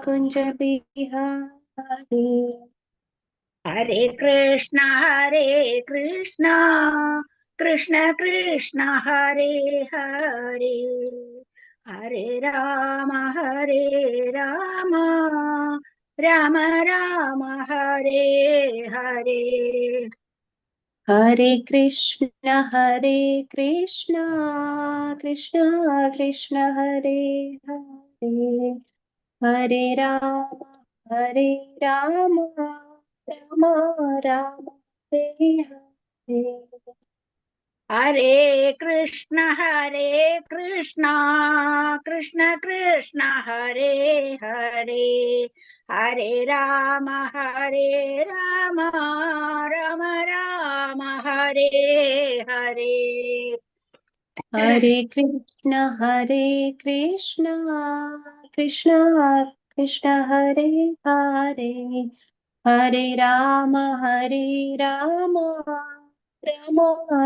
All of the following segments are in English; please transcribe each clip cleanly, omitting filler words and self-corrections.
कुंज बिहारी। हरे कृष्णा कृष्ण कृष्ण हरे हरे, हरे राम राम राम हरे हरे। हरे कृष्ण कृष्ण कृष्ण हरे हरे, हरे राम राम राम हरे हरे। हरे कृष्ण कृष्ण कृष्ण हरे हरे, हरे राम राम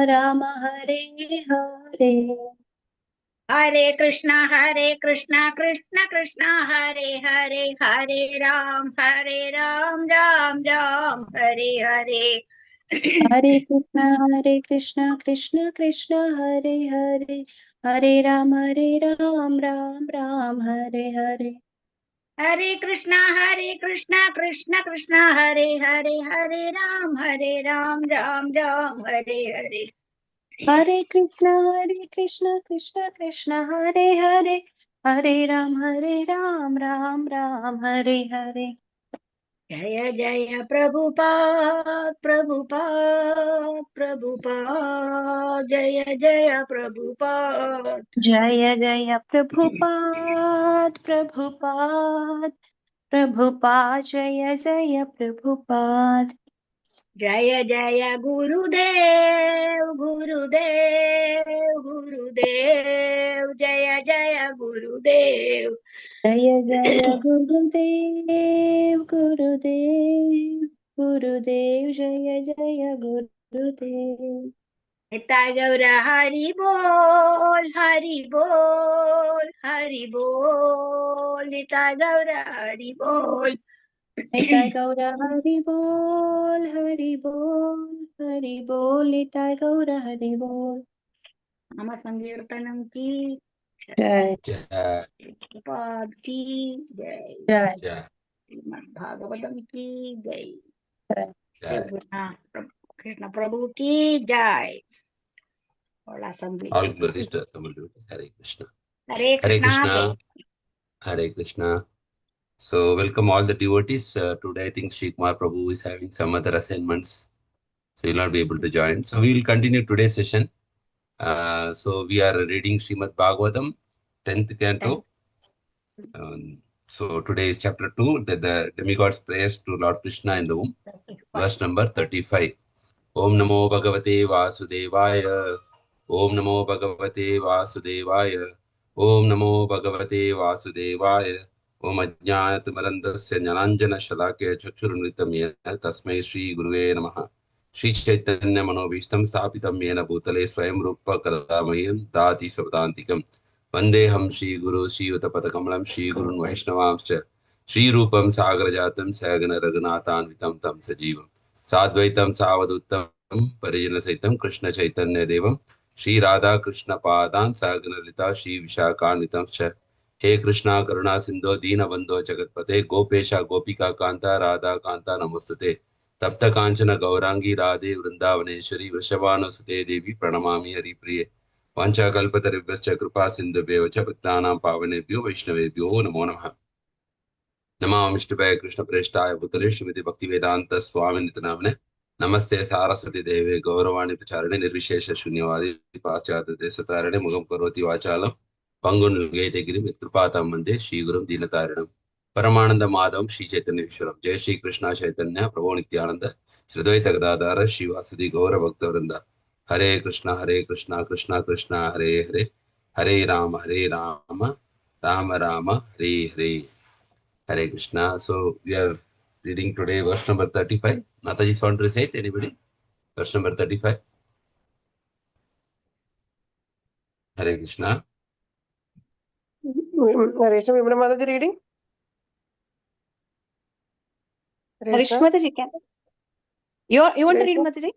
राम हरे हरे। हरे कृष्ण कृष्ण कृष्ण हरे हरे, हरे राम राम राम हरे हरे। हरे कृष्ण कृष्ण कृष्ण हरे हरे, हरे राम राम राम हरे हरे। हरे कृष्ण कृष्ण कृष्ण हरे हरे, हरे राम राम राम हरे हरे। हरे कृष्ण कृष्ण कृष्ण हरे हरे, हरे राम राम राम हरे हरे। हरे कृष्ण कृष्ण कृष्ण हरे हरे, हरे राम राम हरे हरे। जय जय प्रभुपाद प्रभुपाद, जय जय प्रभुपाद। जय जय प्रभुपाद प्रभुपाद, जय जय प्रभुपाद। जय जय गुरुदेव, जय जय गुरुदेव। जय जय गुरुदेव, जय जय गुरुदेव। निताय गौर हरि बोल, निताय गौर हरि बोल। निताय गौर हरि बोल, निताय गौर हरि बोल। नाम संकीर्तनम की जय प्रभुपाद की जय, जय श्रीमद् भागवतम की जय, जय। कृष्ण प्रभु की जय। All glories to Assembled Devotees. Hare Krishna. Hare Hare Krishna. Krishna. Hare Krishna. So, welcome all the devotees. Today, I think Sri Kumar Prabhu is having some other assignments, so he will not be able to join. So, we will continue today's session. So, we are reading Srimad Bhagavatam, 10th Canto. So, today is chapter 2, the Demigods' prayers to Lord Krishna in the womb, verse number 35. Om Namo Bhagavate Vasudevaya. Om Namo Bhagavate Vasudevaya. Om Namo Bhagavate Vasudevaya. Om Ajnanatimarandasya Jnananjana Shalakya Chakshurunritam Yena Tasmai Shri Guruve Namaha. Shri Chaitanya Manobhishtam Sthapitam Yena Bhutale Swayam Rupa Kadamahyam Dati Sabdantikam. Vandeham Shri Guru Shri Utapatakamulam Shri Gurun Vaishnavamscha Shri Rupam Sagrajatam Sagana Raghunathanvitam Tam Sajivam Sadvaitam Savaduttam Parijana Saitam Krishna Chaitanya Devam Shri Radha Krishna Padan Sagana Lita Shri Vishakhanvitam Cha He Krishna Karuna Sindho Dina Bandho Jagatpate Gopesha Gopika Kanta Radha Kanta Namostute Tapta Kanchana Gaurangi Radhe Vrindavaneshwari Vrishabhanu Sute Devi Pranamami Hari Priye Vancha Kalpataribhascha Kripa Sindhubhyo Cha Pattanam Pavanebhyo Vaishnavebhyo Namo Namaha Namah Vishnupada Krishna Prestaya Bhutale Srimati Bhaktivedanta Swami Nitanamane Namaste Saraswati Deve Gauravani Pracharane Nirvishesha Shunyavadi Pachata Desatarane Mugam Karoti Vachalam Pangun Gete Girim Kripatam Mande Shri Gurum Dinataranam Paramananda Madhavam Shri Chaitanya Vishwaram Jai Shri Krishna Chaitanya Prabhu Nityananda Shri Dvaita Gadadhara Shri Vasudhi Gaura Bhakta Hare Krishna Krishna Krishna Hare Hare Hare Rama Rama Rama Hare Hare. Hare Krishna. So we are reading today verse number 35. Mataji want to recite, anybody? Verse number 35. Hare Krishna. Resham Vimana Mataji reading? Read, sir. Mataji, can you want to Later. read, Mataji?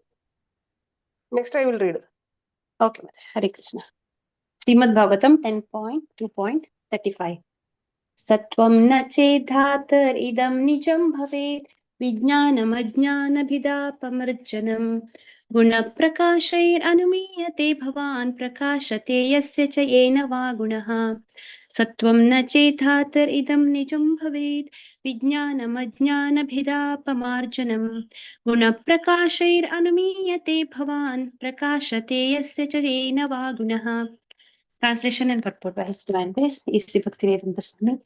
Next I will read. Okay, Mataji. Hare Krishna. Srimad Bhagavatam 10.2.35. Sattvam na chedhatar idam nijam bhavet vijnanam guna prakashair anumiyate bhavan prakashate yasya cha yena va gunaha. Sattvam na chedhatar idam nijam bhavet vijnanam guna prakashair anumiyate bhavan prakashate yasya cha yena va gunaha. Translation and purport by His Divine Grace is Bhaktivedanta Swami.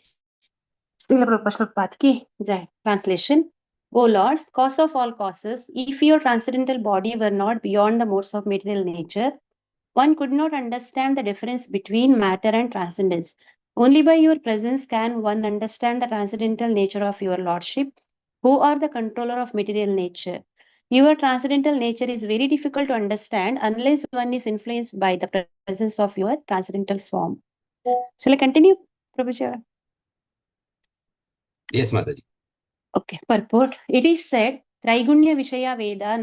Srila Prabhupada Path ki Jai. Translation. O Lord, cause of all causes, if your transcendental body were not beyond the modes of material nature, one could not understand the difference between matter and transcendence. Only by your presence can one understand the transcendental nature of your Lordship, who are the controller of material nature. Your transcendental nature is very difficult to understand unless one is influenced by the presence of your transcendental form. Shall I continue, Prabhuji? Yes, Mataji. Okay, purport. It is said, Traigunya Vishaya Veda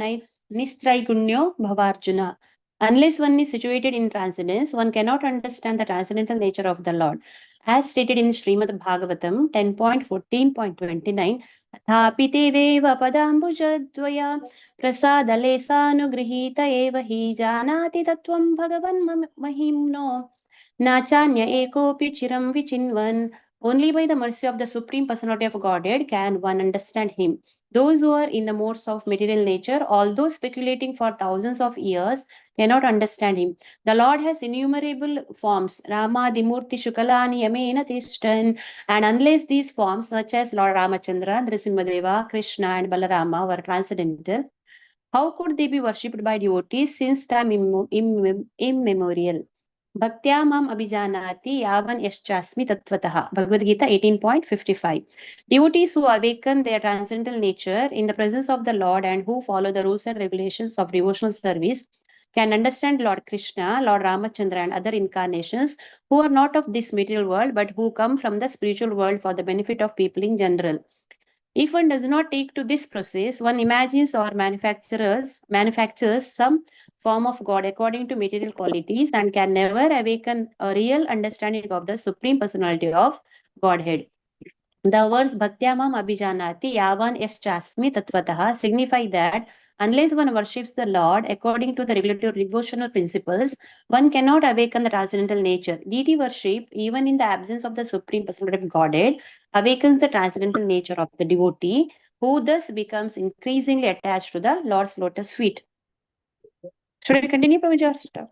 Nistraigunya Bhavarjuna. Unless one is situated in transcendence, one cannot understand the transcendental nature of the Lord. As stated in Srimad Bhagavatam 10.14.29, Athapi te deva padambujadvaya prasadale sanugrihita eva hi janati tattvam bhagavan mahimno nachanya ekopi chiram vichinvan. Only by the mercy of the Supreme Personality of Godhead can one understand Him. Those who are in the modes of material nature, although speculating for thousands of years, cannot understand Him. The Lord has innumerable forms, Rama, Dimurti, Shukalani, Yamena, Tishtan, and unless these forms, such as Lord Ramachandra, Nrsimhadeva, Kṛṣṇa, and Balarama, were transcendental, how could they be worshipped by devotees since time immemorial? Bhaktya mam abhijanati yavan yaschasmi tattvataha. Bhagavad Gita 18.55. Devotees who awaken their transcendental nature in the presence of the Lord and who follow the rules and regulations of devotional service can understand Lord Kṛṣṇa, Lord Ramachandra, and other incarnations who are not of this material world but who come from the spiritual world for the benefit of people in general. If one does not take to this process, one imagines or manufactures some form of God according to material qualities and can never awaken a real understanding of the Supreme Personality of Godhead. The words Bhaktyamam Abhijanati Yavan Yaschasmi Tattvataha signify that unless one worships the Lord according to the regulatory devotional principles, one cannot awaken the transcendental nature. Deity worship, even in the absence of the Supreme Personality of Godhead, awakens the transcendental nature of the devotee, who thus becomes increasingly attached to the Lord's lotus feet. Should we continue, Prabhuji?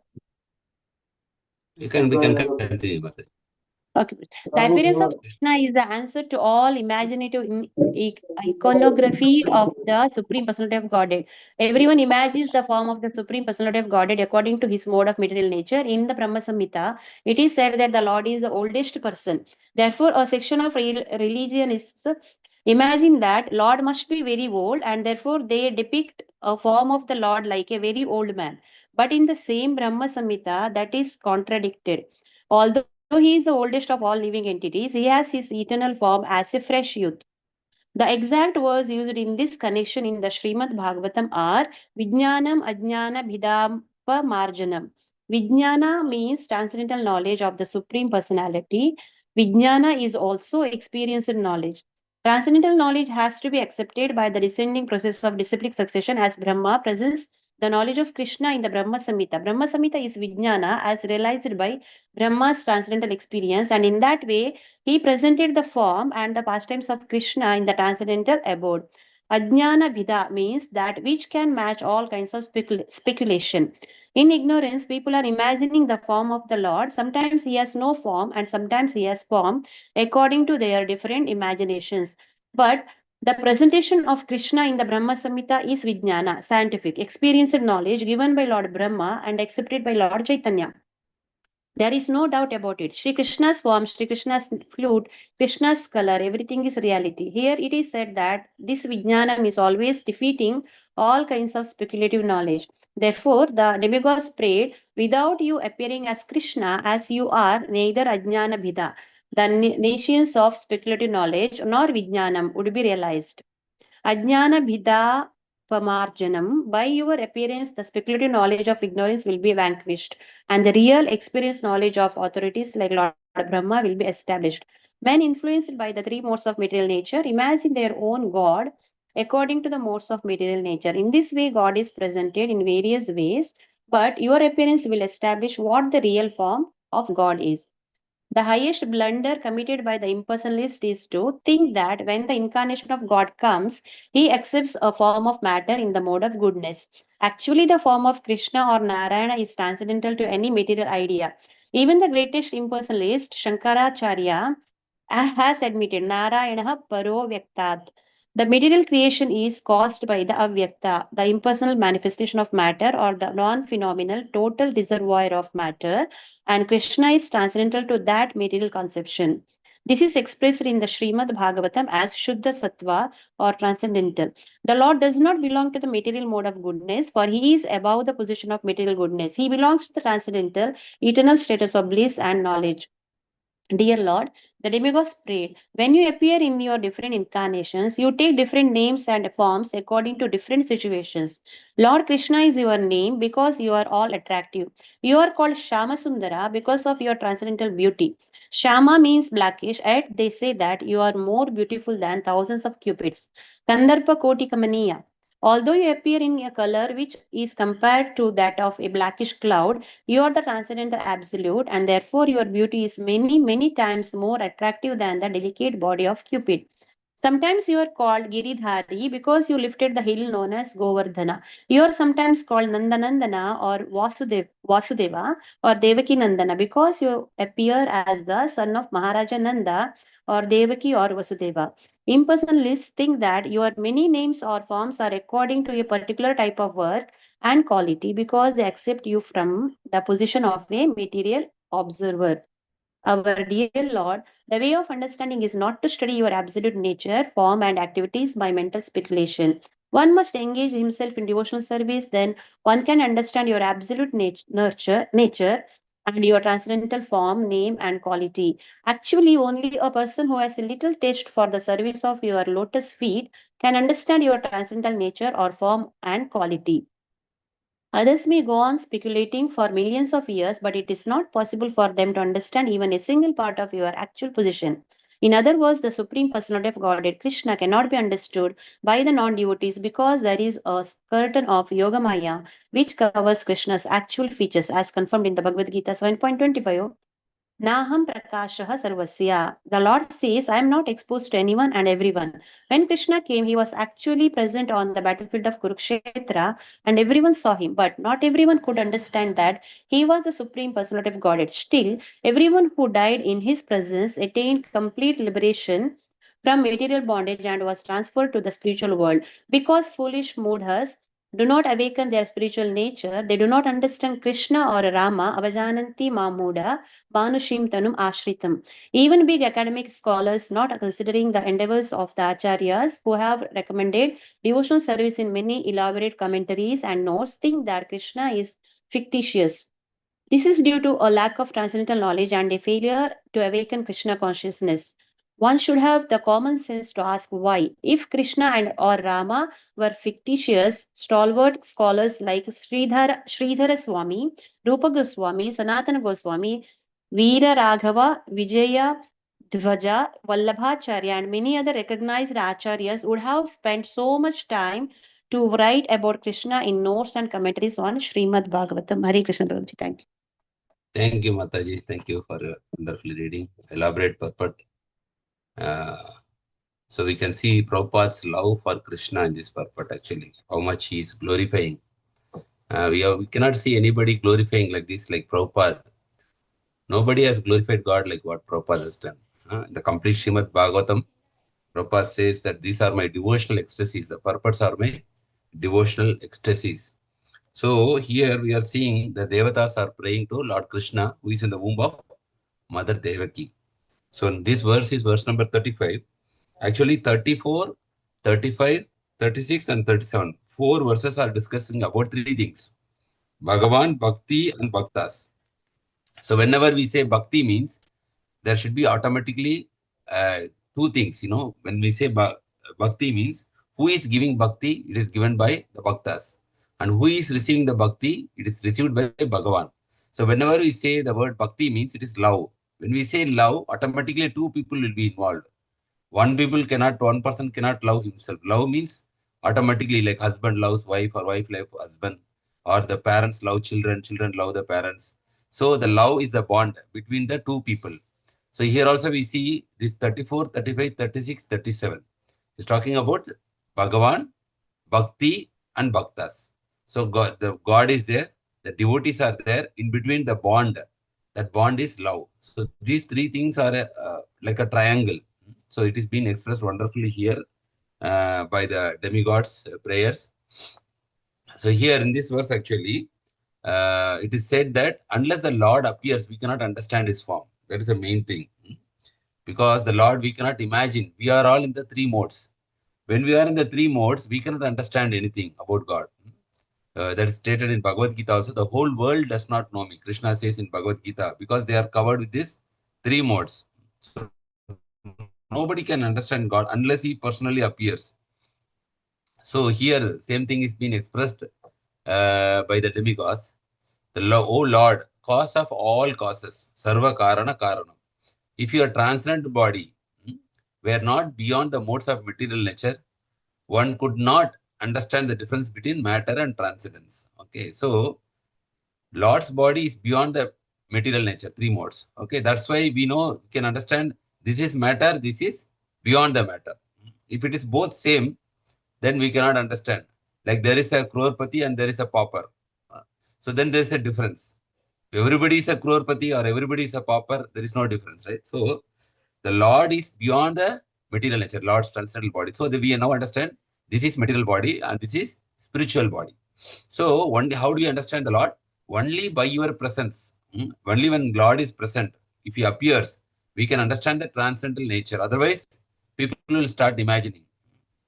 We can continue, Mataji. Okay. The appearance of Kṛṣṇa is the answer to all imaginative iconography of the Supreme Personality of Godhead. Everyone imagines the form of the Supreme Personality of Godhead according to his mode of material nature. In the Brahma Samhita, it is said that the Lord is the oldest person. Therefore, a section of religionists imagine that Lord must be very old, and therefore they depict a form of the Lord like a very old man. But in the same Brahma Samhita, that is contradicted. Although he is the oldest of all living entities, he has his eternal form as a fresh youth. The exact words used in this connection in the Srimad Bhagavatam are Vijnanam Ajnana Bhidampa Marjanam. Vijnana means transcendental knowledge of the Supreme Personality. Vijnana is also experienced knowledge. Transcendental knowledge has to be accepted by the descending process of disciplic succession as Brahma presents the knowledge of Kṛṣṇa in the Brahma Samhita. Brahma Samhita is Vijnana as realized by Brahma's transcendental experience, and in that way he presented the form and the pastimes of Kṛṣṇa in the transcendental abode. Ajnana Bhida means that which can match all kinds of speculation. In ignorance, people are imagining the form of the Lord. Sometimes he has no form and sometimes he has form according to their different imaginations. But the presentation of Kṛṣṇa in the Brahma Samhita is Vijnana, scientific, experienced knowledge given by Lord Brahma and accepted by Lord Chaitanya. There is no doubt about it. Sri Krishna's form, Sri Krishna's flute, Krishna's color, everything is reality. Here it is said that this Vijnanam is always defeating all kinds of speculative knowledge. Therefore, the demigods prayed, without you appearing as Krishna, as you are, neither Ajnana Bhida, the nations of speculative knowledge, nor Vijnanam would be realized. Ajnana bhida pamarjanam. By your appearance, the speculative knowledge of ignorance will be vanquished, and the real experience knowledge of authorities like Lord Brahma will be established. Men influenced by the three modes of material nature imagine their own God according to the modes of material nature. In this way, God is presented in various ways, but your appearance will establish what the real form of God is. The highest blunder committed by the impersonalist is to think that when the incarnation of God comes, he accepts a form of matter in the mode of goodness. Actually, the form of Krishna or Narayana is transcendental to any material idea. Even the greatest impersonalist, Shankaracharya, has admitted Narayana Paro Vyaktat. The material creation is caused by the Avyakta, the impersonal manifestation of matter or the non phenomenal total reservoir of matter, and Krishna is transcendental to that material conception. This is expressed in the Srimad Bhagavatam as Shuddha Sattva or transcendental. The Lord does not belong to the material mode of goodness, for he is above the position of material goodness. He belongs to the transcendental, eternal status of bliss and knowledge. Dear Lord, the demigods prayed, when you appear in your different incarnations, you take different names and forms according to different situations. Lord Krishna is your name because you are all attractive. You are called Shama Sundara because of your transcendental beauty. Shama means blackish, yet they say that you are more beautiful than thousands of cupids. Kandarpa Koti Kamaniya. Although you appear in a color which is compared to that of a blackish cloud, you are the transcendental absolute, and therefore your beauty is many, many times more attractive than the delicate body of Cupid. Sometimes you are called Giridhari because you lifted the hill known as Govardhana. You are sometimes called Nandanandana or Vasudeva or Devaki Nandana because you appear as the son of Maharaja Nanda or Devaki or Vasudeva. Impersonalists think that your many names or forms are according to a particular type of work and quality because they accept you from the position of a material observer. Our dear Lord, the way of understanding is not to study your absolute nature, form, and activities by mental speculation. One must engage himself in devotional service, then one can understand your absolute nature and your transcendental form, name, and quality. Actually, only a person who has a little taste for the service of your lotus feet can understand your transcendental nature or form and quality. Others may go on speculating for millions of years, but it is not possible for them to understand even a single part of your actual position. In other words, the Supreme Personality of Godhead, Krishna, cannot be understood by the non devotees because there is a curtain of Yogamaya which covers Krishna's actual features, as confirmed in the Bhagavad Gita 7.25. Naham Prakashah Sarvasya. The Lord says, I am not exposed to anyone and everyone. When Krishna came, he was actually present on the battlefield of Kurukshetra and everyone saw him. But not everyone could understand that he was the Supreme Personality of Godhead. Still, everyone who died in his presence attained complete liberation from material bondage and was transferred to the spiritual world. Because foolish moodhas do not awaken their spiritual nature, they do not understand Krishna or Rama, avajananti mamuda, Manushim Tanum Ashritam. Even big academic scholars, not considering the endeavors of the acharyas who have recommended devotional service in many elaborate commentaries and notes, think that Krishna is fictitious. This is due to a lack of transcendental knowledge and a failure to awaken Krishna consciousness. One should have the common sense to ask why. If Krishna and or Rama were fictitious, stalwart scholars like Sridhara Swami, Rupa Goswami, Sanatana Goswami, Veera Raghava, Vijaya Dvaja, Vallabhacharya, and many other recognized acharyas would have spent so much time to write about Krishna in notes and commentaries on Srimad Bhagavatam. Hare Krishna Prabhuji, thank you. Thank you, Mataji. Thank you for your wonderful reading. Elaborate purport. So we can see Prabhupada's love for Krishna in this purport actually, how much he is glorifying. We cannot see anybody glorifying like this, like Prabhupada. Nobody has glorified God like what Prabhupada has done. The complete Srimad Bhagavatam, Prabhupada says that these are my devotional ecstasies. The purports are my devotional ecstasies. So here we are seeing the Devatas are praying to Lord Krishna, who is in the womb of Mother Devaki. So this verse is verse number 35. Actually 34, 35, 36 and 37. 4 verses are discussing about 3 things. Bhagavan, Bhakti and Bhaktas. So whenever we say Bhakti means, there should be automatically 2 things. When we say Bhakti means who is giving bhakti? It is given by the bhaktas. And who is receiving the bhakti? It is received by Bhagavan. So whenever we say the word bhakti means it is love. When we say love, automatically two people will be involved. One person cannot love himself. Love means automatically like husband loves wife or wife loves husband, or the parents love children, children love the parents. So the love is the bond between the two people. So here also we see this 34, 35, 36, 37. It's talking about Bhagavan, Bhakti and Bhaktas. So God is there, the devotees are there, in between the bond. That bond is love. So these three things are like a triangle. So it is being expressed wonderfully here by the demigods' prayers. So here in this verse actually, it is said that unless the Lord appears, we cannot understand his form. That is the main thing. Because the Lord we cannot imagine. We are all in the three modes. When we are in the three modes, we cannot understand anything about God. That is stated in Bhagavad Gita also. The whole world does not know me. Kṛṣṇa says in Bhagavad Gita, because they are covered with these three modes. So nobody can understand God unless he personally appears. So here, same thing is being expressed by the demigods. O Lord, cause of all causes, Sarva Karana Karanam. If your transcendent body were not beyond the modes of material nature, one could not understand the difference between matter and transcendence. Okay, so Lord's body is beyond the material nature, three modes. Okay, that's why we can understand this is matter, this is beyond the matter. If it is both same, then we cannot understand. Like there is a crorepati and there is a pauper. So then there is a difference. If everybody is a crorepati or everybody is a pauper, there is no difference, right? So the Lord is beyond the material nature, Lord's transcendental body. So we now understand this is material body and this is spiritual body. So how do you understand the Lord? Only by your presence. Only when God is present, if he appears, we can understand the transcendental nature. Otherwise, people will start imagining.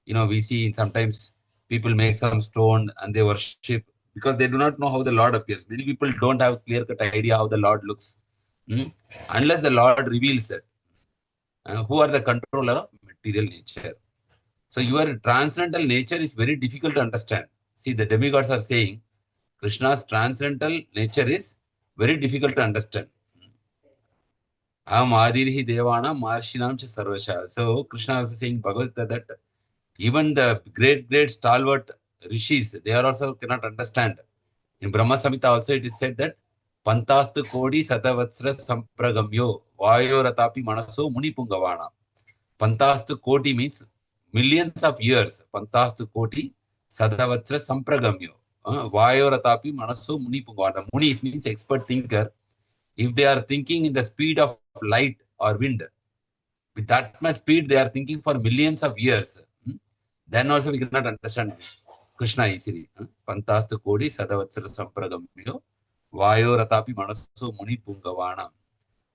We see sometimes people make some stone and they worship because they do not know how the Lord appears. Many people don't have clear-cut idea how the Lord looks. Unless the Lord reveals it. Who are the controller of material nature. So your transcendental nature is very difficult to understand. See, the demigods are saying Krishna's transcendental nature is very difficult to understand. Aham adirhi devana marshinam cha sarvasha. So Krishna is saying Bhagavad that even the great stalwart rishis, they are also cannot understand. In Brahma Samhita also it is said that Pantastu Kodi Satavatsra Sampragamyo Vayoratapi Manaso Muni Pungavana. Pantastu Koti means millions of years. Pantastu Koti Satavatsra Sampragamyo Vayoratapi Manaso Muni Pungavana. Muni means expert thinker. If they are thinking in the speed of light or wind, with that much speed they are thinking for millions of years, then also we cannot understand Kṛṣṇa easily. Pantastu Kodi Satavatsra Sampragamyo Vayoratapi Manaso Muni Pungavana.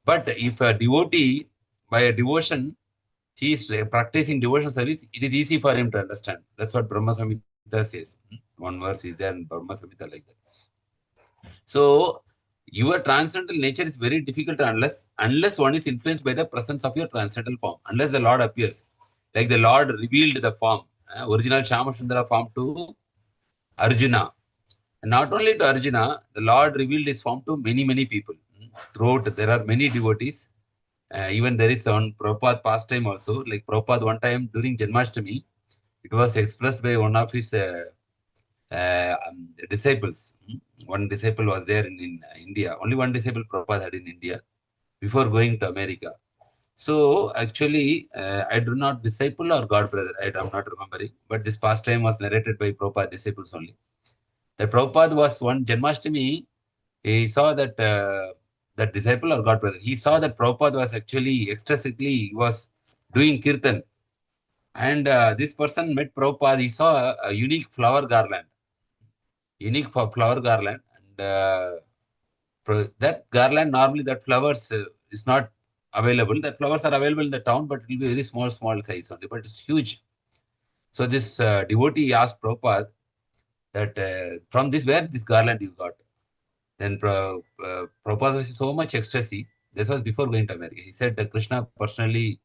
But if a devotee, by a devotion, he is practicing devotion service, it is easy for him to understand. That's what Brahma Samhita says. One verse is there in Brahma Samhita like that. So, your transcendental nature is very difficult to unless one is influenced by the presence of your transcendental form. Unless the Lord appears. Like the Lord revealed the form, original Shyamashundara form to Arjuna. And not only to Arjuna, the Lord revealed his form to many people. Throughout, there are many devotees. Even there is on Prabhupada pastime also. Like Prabhupada one time during Janmashtami, it was expressed by one of his disciples. One disciple was there in India. Only one disciple Prabhupada had in India before going to America. So actually, I do not disciple or God brother. I am not remembering. But this pastime was narrated by Prabhupada disciples only. The Prabhupada was one Janmashtami. He saw that that disciple or God brother. He saw that Prabhupada was actually ecstatically was doing kirtan. And this person met Prabhupada. He saw a unique flower garland. And that garland, normally that flowers is not available. That flowers are available in the town, but it will be very small size only. But it's huge. So this devotee asked Prabhupada that from this, where this garland you got? Then Prabhupada was so much ecstasy. This was before going to America. He said that Kṛṣṇa personally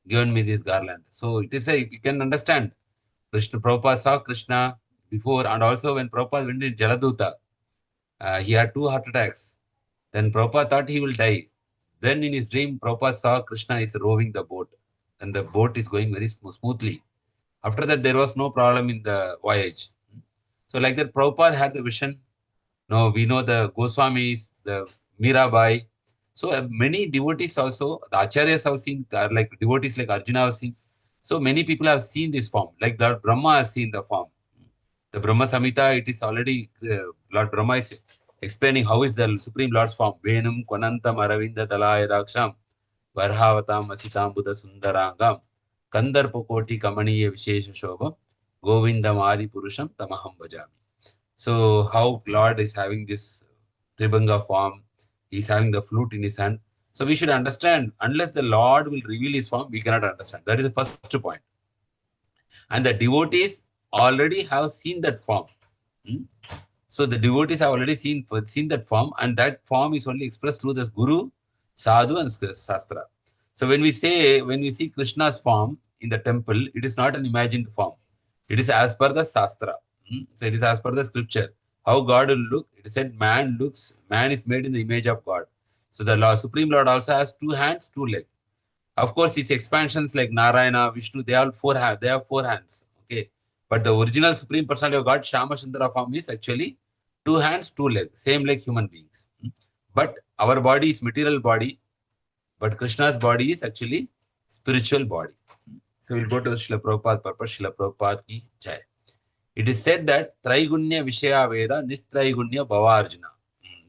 given me this garland. So it is you can understand Prabhupada saw Krishna before, and also when Prabhupada went in Jaladuta, he had 2 heart attacks. Then Prabhupada thought he will die. Then in his dream, Prabhupada saw Krishna is rowing the boat, and the boat is going very smoothly. After that, there was no problem in the voyage. So like that, Prabhupada had the vision. Now we know the Goswamis, the Mirabai. So many devotees also, the Acharyas have seen, like devotees like Arjuna have seen. So many people have seen this form, like Lord Brahma has seen the form. The Brahma Samhita, it is already, Lord Brahma is explaining how is the Supreme Lord's form. Venum Kwanantam Aravinda Talaya Daksham Varhavatam Asitam Buddha Sundarangam Kandarpokoti Kamaniya Vishesha Shobham Govindam Adi Purusham Tamaham Bhajami. So how Lord is having this Tribhanga form, he's having the flute in his hand. So we should understand, unless the Lord will reveal his form, we cannot understand. That is the first point. And the devotees already have seen that form. So the devotees have already seen that form, and that form is only expressed through this Guru, Sadhu, and Shastra. So when we see Krishna's form in the temple, it is not an imagined form. It is as per the Shastra. So it is as per the scripture. How God will look, it is said man is made in the image of God. So the Supreme Lord also has 2 hands, 2 legs. Of course, these expansions like Narayana, Vishnu, they have 4 hands. Okay. But the original Supreme Personality of God, Shama Sundara form, is actually 2 hands, 2 legs, same like human beings. But our body is material body, but Krishna's body is actually spiritual body. So we'll go to Srila Prabhupada purpose, Srila Prabhupada ki jai. It is said that Traigunya Vishaya Veda Nistraigunya Bhavarjuna.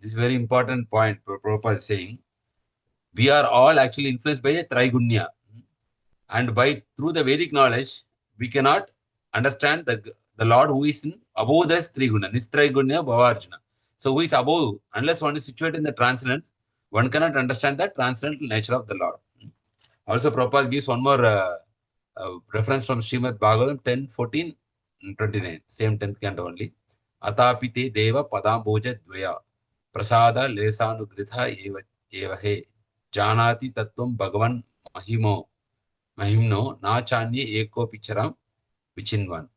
This is a very important point Prabhupada is saying. We are all actually influenced by a Traigunya. And through the Vedic knowledge, we cannot understand the Lord who is above the Triguna, Nistraigunya Bhavarjuna. So who is above, unless one is situated in the transcendent, one cannot understand the transcendental nature of the Lord. Also, Prabhupada gives one more reference from Srimad Bhagavatam 10, 14, 29, same 10th canto only. Atapite deva padamboja dvaya prasada lesanugritha eva he janati tattvam bhagavan mahimno nachanye eko picharam vichinvan.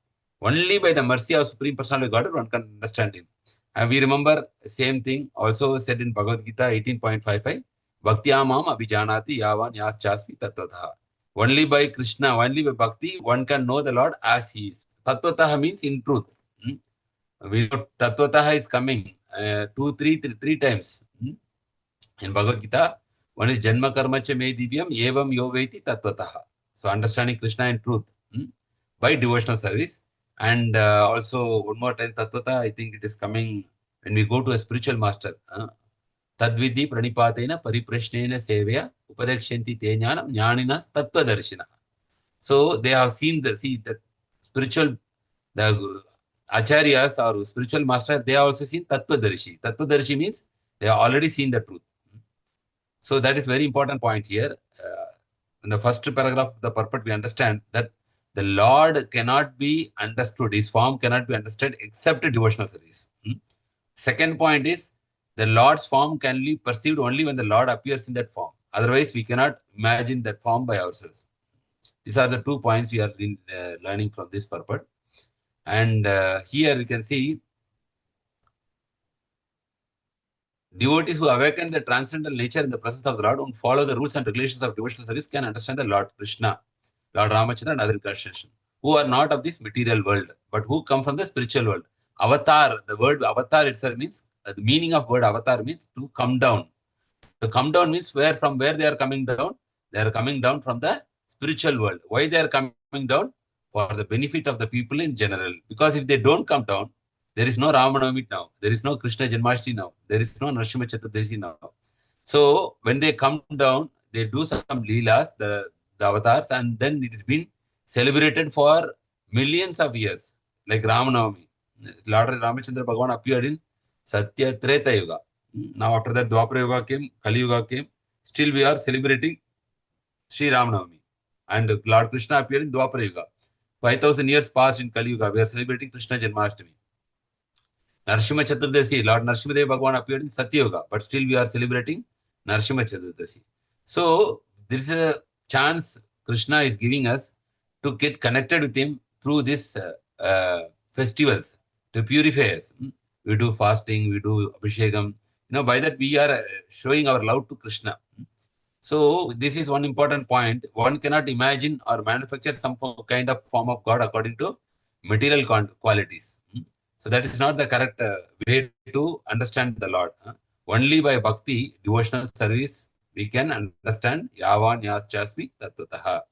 Only by the mercy of Supreme Personality of God one can understand him. And we remember the same thing also said in Bhagavad Gita 18.55. Bhaktyamam abhijanati yavan yaschasmi tattvataha. Only by Krishna, only by Bhakti, one can know the Lord as he is. Tattvataha means in truth. We know Tattvataha is coming 3 times. In Bhagavad Gita, one is Janma Karma Cha Me Divyam Evam Yoveti Tattvataha. So understanding Krishna in truth by devotional service. And also one more time Tattvataha, I think it is coming when we go to a spiritual master. Tadvidhi pranipatena pariprashnena sevya upadekshanti te jnanam jnaninas tattvadarshina. So they have seen the spiritual, the acharyas or spiritual master, they have also seen tattvadarshi. Tattvadarshi means they have already seen the truth. So that is very important point here. In the first paragraph of the purport, we understand that the Lord cannot be understood. His form cannot be understood except devotional service. Second point is, the Lord's form can be perceived only when the Lord appears in that form. Otherwise, we cannot imagine that form by ourselves. These are the 2 points we are learning from this purport. And here we can see devotees who awaken the transcendental nature in the presence of the Lord and follow the rules and regulations of devotional service can understand the Lord Krishna, Lord Ramachandra and other incarnations, who are not of this material world, but who come from the spiritual world. Avatar, the word avatar itself means, the meaning of word avatar means to come down. To come down means from where they are coming down? They are coming down from the spiritual world. Why they are coming down? For the benefit of the people in general. Because if they don't come down, there is no Ramanavami now. There is no Krishna Janmashtami now. There is no Narsimha Chaturdashi now. So when they come down, they do some leelas, the avatars, and then it has been celebrated for millions of years, like Ramanavami. Lord Ramachandra Bhagavan appeared in Satya Treta Yuga. Now after that Dwapara Yuga came, Kali Yuga came. Still we are celebrating Sri Ramanavami. And Lord Krishna appeared in Dwapara Yuga. 5,000 years passed in Kali Yuga. We are celebrating Krishna Janmashtami. Narsimha Chaturdashi, Lord Narsimha Bhagavan appeared in Satya Yuga. But still we are celebrating Narsimha Chaturdashi. So there is a chance Krishna is giving us to get connected with him through this festivals to purify us. We do fasting, we do abhishekam. By that we are showing our love to Krishna. So this is one important point. One cannot imagine or manufacture some kind of form of God according to material qualities. So that is not the correct way to understand the Lord. Only by bhakti, devotional service, we can understand Yavan Yaschasmi Tattvataha.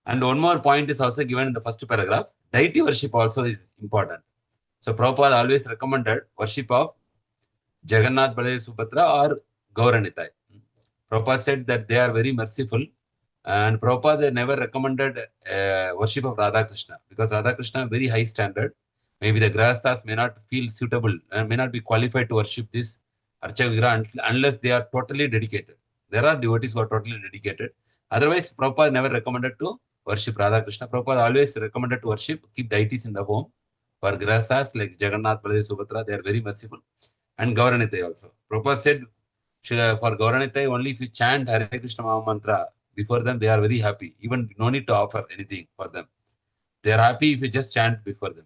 And one more point is also given in the first paragraph. Deity worship also is important. So Prabhupada always recommended worship of Jagannath, Baladev, Subhadra or Gauranitai. Prabhupada said that they are very merciful, and Prabhupada never recommended worship of Radha Krishna, because Radha Krishna very high standard. Maybe the Grahasthas may not feel suitable and may not be qualified to worship this Archa Vigraha unless they are totally dedicated. There are devotees who are totally dedicated. Otherwise, Prabhupada never recommended to worship Radha Krishna. Prabhupada always recommended to worship, keep deities in the home. For Grahasthas like Jagannath, Baladev, Subhadra, they are very merciful. And Gauranitai also. Prabhupada said, for Gauranitai, only if you chant Hare Krishna Maha Mantra before them, they are very happy. Even no need to offer anything for them. They are happy if you just chant before them.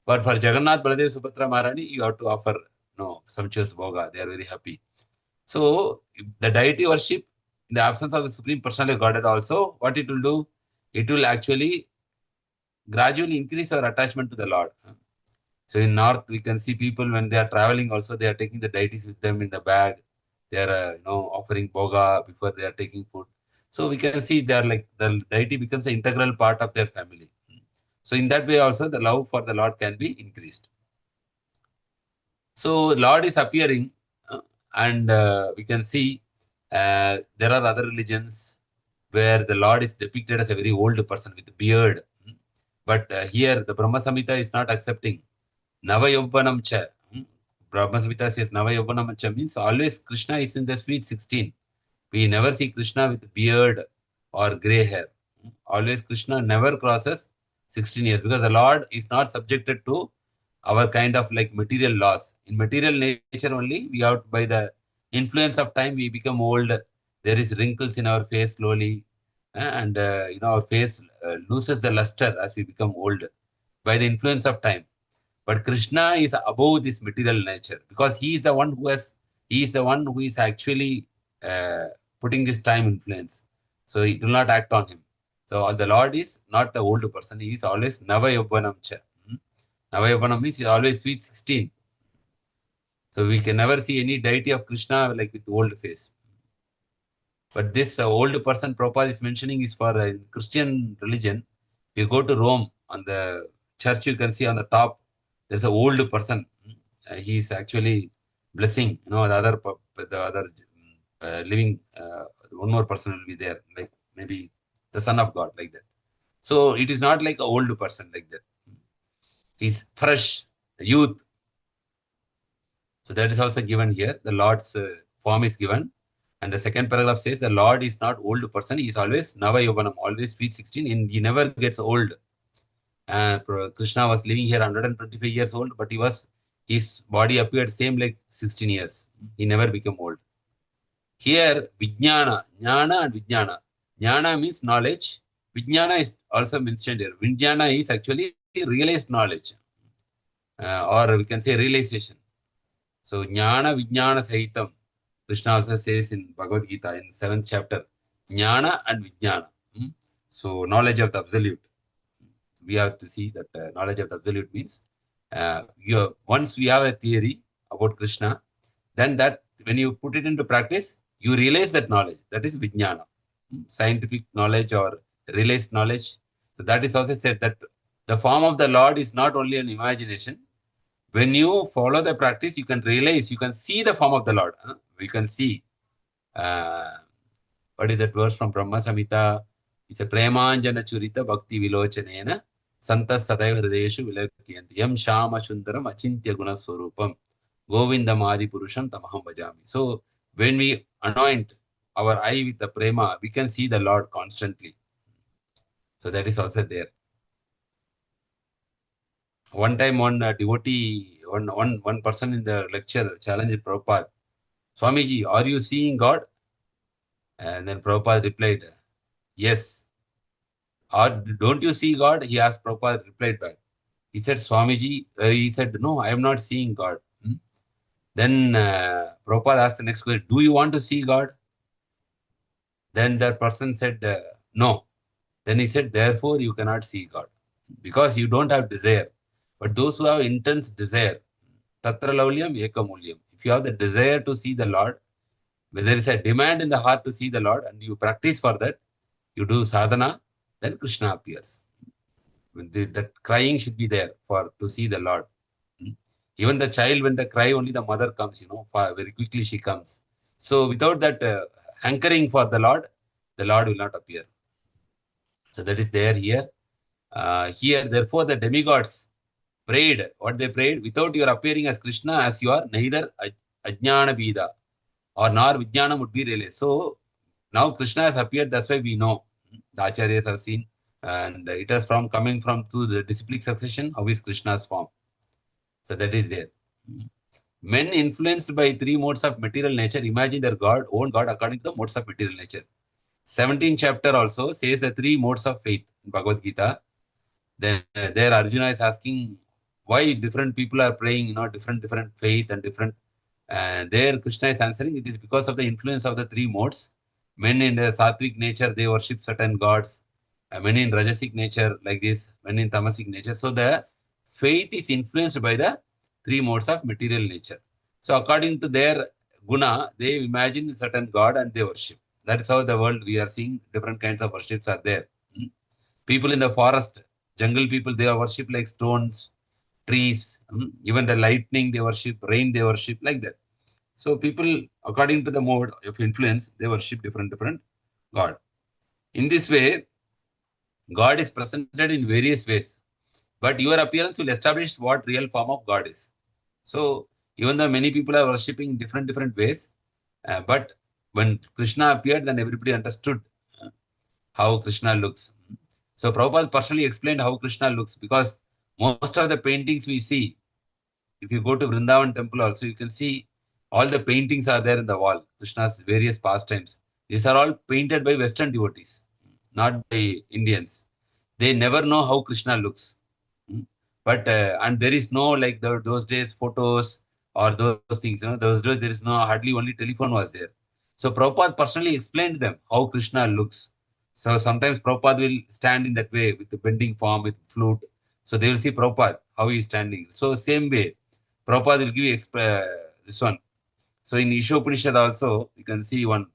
But for Jagannath, Baladev, Subhadra, Maharani, you have to offer sumptuous bhoga. They are very happy. So the deity worship, in the absence of the Supreme Personality of Godhead also, what it will do? It will actually gradually increase our attachment to the Lord. So in North, we can see people when they are traveling also, they are taking the deities with them in the bag. They are, offering bhoga before they are taking food. So we can see they are like, the deity becomes an integral part of their family. So in that way also, the love for the Lord can be increased. So Lord is appearing, and we can see there are other religions where the Lord is depicted as a very old person with a beard. But here, the Brahma Samhita is not accepting. Navayobbanam cha. Brahma Samhita says Navayobbanam cha means always Krishna is in the sweet 16. We never see Krishna with beard or grey hair. Always Krishna never crosses 16 years, because the Lord is not subjected to our kind of like material laws. In material nature only, we have, by the influence of time, we become old. There is wrinkles in our face slowly, and our face loses the luster as we become old by the influence of time. But Krishna is above this material nature, because he is the one who is actually putting this time influence. So it will not act on him. So the Lord is not the old person. He is always Navayobbanam cha. Navayobbanam means he is always sweet 16. So we can never see any deity of Krishna like with old face. But this old person Prabhupada is mentioning is for Christian religion. If you go to Rome, on the church, you can see on the top, there's an old person. He is actually blessing, the other living, one more person will be there, like maybe the Son of God, like that. So it is not like an old person like that. He's fresh, youth. So that is also given here. The Lord's form is given. And the second paragraph says the Lord is not old person. He is always Navayobbanam, always sweet 16. And he never gets old. Krishna was living here 125 years old, but his body appeared same like 16 years. He never became old. Here, Vijnana, Jnana and Vijnana. Jnana means knowledge. Vijnana is also mentioned here. Vijnana is actually realized knowledge, or we can say realization. So, Jnana Vijnana Sahitam. Krishna also says in Bhagavad Gita in 7th chapter, Jnana and Vijnana. So, knowledge of the absolute. We have to see that knowledge of the absolute means once we have a theory about Krishna, then that when you put it into practice, you realize that knowledge. That is Vijnana, scientific knowledge or realized knowledge. So that is also said that the form of the Lord is not only an imagination. When you follow the practice, you can realize, you can see the form of the Lord. You can see. What is that verse from Brahma Samhita? It's a Premanjana Churita Bhakti Vilochanena Santas Sadaiva Hrideshu Vilakyanti Yam Shama Shundaram Achintya Guna Swarupam Govindam Adi Purusham Tamaham Bhajami. So when we anoint our eye with the prema, we can see the Lord constantly. So that is also there. One time, one devotee, one person in the lecture challenged Prabhupada, Swamiji, are you seeing God? And then Prabhupada replied, yes. Or don't you see God? He asked. Prabhupada replied back. He said, Swamiji, he said, no, I am not seeing God. Then Prabhupada asked the next question, do you want to see God? Then that person said, no. Then he said, therefore you cannot see God because you don't have desire. But those who have intense desire, tatra laulyam ekamulyam. If you have the desire to see the Lord, when there is a demand in the heart to see the Lord and you practice for that, you do sadhana, then Kṛṣṇa appears. That crying should be there to see the Lord. Even the child, when they cry, only the mother comes, very quickly she comes. So without that hankering for the Lord will not appear. So that is there here. Here, therefore, the demigods prayed. What they prayed? Without your appearing as Kṛṣṇa, as you are, neither ajnana bida or nor vijnana would be realized. So now Kṛṣṇa has appeared. That's why we know. The acharyas have seen. And it is coming from to the disciplic succession, how is Kṛṣṇa's form. So that is there. Men influenced by three modes of material nature imagine their own God according to the modes of material nature. 17th chapter also says the three modes of faith in Bhagavad Gita. Then there Arjuna is asking why different people are praying, different faith and different. There Kṛṣṇa is answering, it is because of the influence of the three modes. Men in the sattvic nature, they worship certain gods. Men in rajasic nature like this, men in tamasic nature. So the faith is influenced by the three modes of material nature. So according to their guna, they imagine a certain god and they worship. That is how the world we are seeing different kinds of worships are there. People in the forest, jungle people, they are worship like stones, trees, even the lightning they worship, rain they worship like that. So people, according to the mode of influence, they worship different god. In this way, God is presented in various ways. But your appearance will establish what real form of God is. So even though many people are worshipping in different ways, but when Kṛṣṇa appeared, then everybody understood how Kṛṣṇa looks. So Prabhupada personally explained how Kṛṣṇa looks because most of the paintings we see, if you go to Vrindavan temple also, you can see all the paintings are there in the wall, Kṛṣṇa's various pastimes. These are all painted by Western devotees, not by Indians. They never know how Kṛṣṇa looks. But, and there is no like those days photos or those things, those days there is hardly only telephone was there. So Prabhupada personally explained them how Kṛṣṇa looks. So sometimes Prabhupada will stand in that way with the bending form, with flute. So they will see Prabhupada, how he is standing. So same way, Prabhupada will give you this one. So in Ishopanishad also, you can see one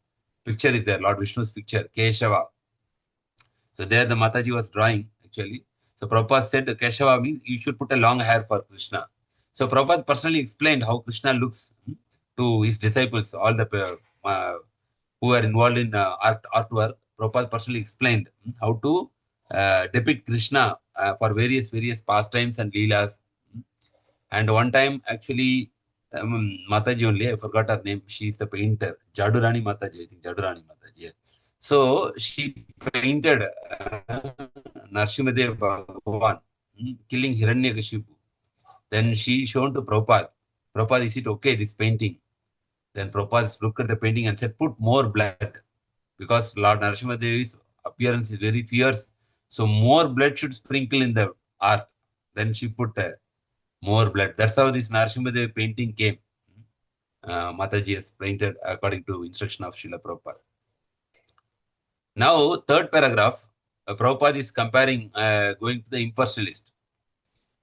picture is there, Lord Vishnu's picture, Keshava. So there the Mataji was drawing actually. So Prabhupada said Keshava means you should put a long hair for Kṛṣṇa. So Prabhupada personally explained how Kṛṣṇa looks to his disciples, all the who are involved in artwork. Prabhupada personally explained how to depict Kṛṣṇa for various pastimes and leelas. And one time actually, Mataji only, I forgot her name. She is the painter. Jadurani Mataji, I think. Jadurani Mataji. Yeah. So she painted Narsimhadev Bhagavan killing Hiranyakashipu. Then she shown to Prabhupada. Prabhupada, is it okay, this painting? Then Prabhupada looked at the painting and said, put more blood. Because Lord Narsimhadevi's appearance is very fierce. So more blood should sprinkle in the art. Then she put more blood. That's how this Narsimhadev painting came. Mataji has painted according to instruction of Srila Prabhupada. Now, third paragraph, Prabhupada is comparing, going to the impersonalist.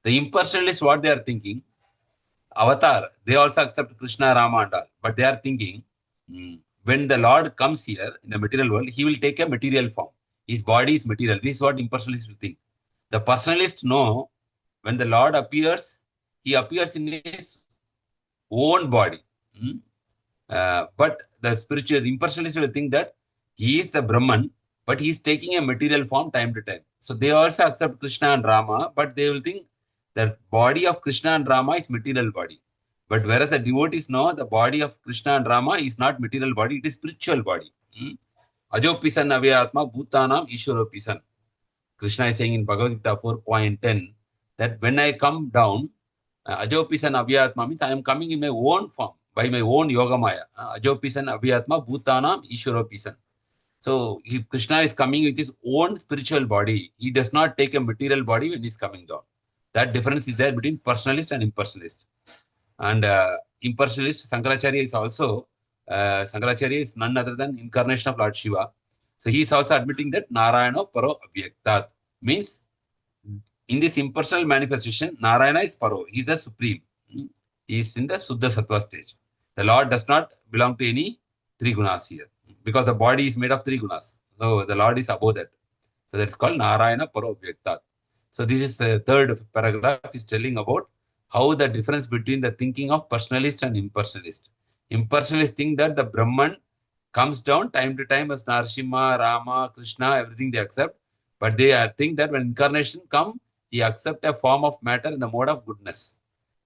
The impersonalist, what they are thinking, avatar, they also accept Kṛṣṇa, Rama and all. But they are thinking, when the Lord comes here in the material world, he will take a material form. His body is material. This is what impersonalists will think. The personalists know when the Lord appears, he appears in his own body. But the spiritual impersonalists will think that he is the Brahman, but he is taking a material form time to time. So they also accept Kṛṣṇa and Rama, but they will think the body of Kṛṣṇa and Rama is material body. But whereas the devotees know the body of Kṛṣṇa and Rama is not material body, it is spiritual body. Ajopisan avyatma bhutanam ishwaropisan. Kṛṣṇa is saying in Bhagavad Gita 4.10 that when I come down, ajopisan avyatma means I am coming in my own form, by my own yogamaya. Ajopisan avyatma bhutanam ishwaropisan. So if Krishna is coming with his own spiritual body, he does not take a material body when he's coming down. That difference is there between personalist and impersonalist. And impersonalist, Shankaracharya is also, Shankaracharya is none other than incarnation of Lord Shiva. So he is also admitting that Narayana Paro Avyaktat means in this impersonal manifestation, Narayana is Paro. He is the supreme. He is in the Suddha Sattva stage. The Lord does not belong to any three gunas here because the body is made of three gunas. So the Lord is above that. So that's called Narayana Paro Avyaktat. So this is the third paragraph is telling about how the difference between the thinking of personalist and impersonalist. Impersonalists think that the Brahman comes down time to time as Narasimha, Rama, Krishna, everything they accept. But they think that when incarnation comes, he accepts a form of matter in the mode of goodness.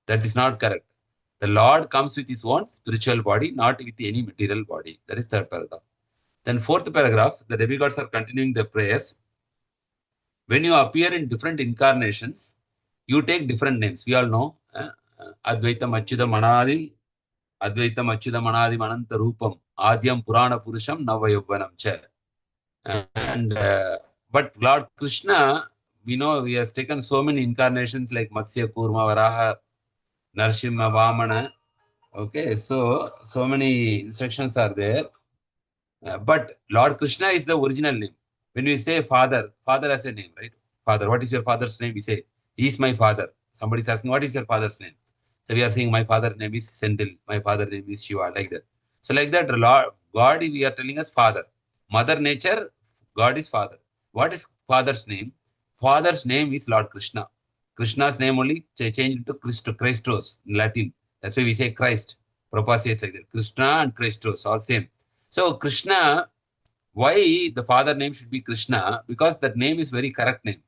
That is not correct. The Lord comes with his own spiritual body, not with any material body. That is third paragraph. Then fourth paragraph, the demigods are continuing their prayers. When you appear in different incarnations, you take different names. We all know Advaitam Achyutam Anadi, Advaitam Achyutam Anadi Mananta Rupam, Adyam Purana Purusham Navayobbanam Cha. And but Lord Krishna, we know he has taken so many incarnations like Matsya, Kurma, Varaha, Narsimha, Vamana. Okay, so many instructions are there. But Lord Krishna is the original name. When we say father, father has a name, right? Father, what is your father's name? We say, he is my father. Somebody is asking, what is your father's name? So we are saying, my father's name is Sendil. My father's name is Shiva, like that. So like that, Lord, God, we are telling us father. Mother nature, God is father. What is father's name? Father's name is Lord Krishna. Krishna's name only changed to Christos in Latin. That's why we say Christ. Prabhupada says like that. Krishna and Christos, all same. So Krishna, why the father name should be Krishna? Because that name is very correct name.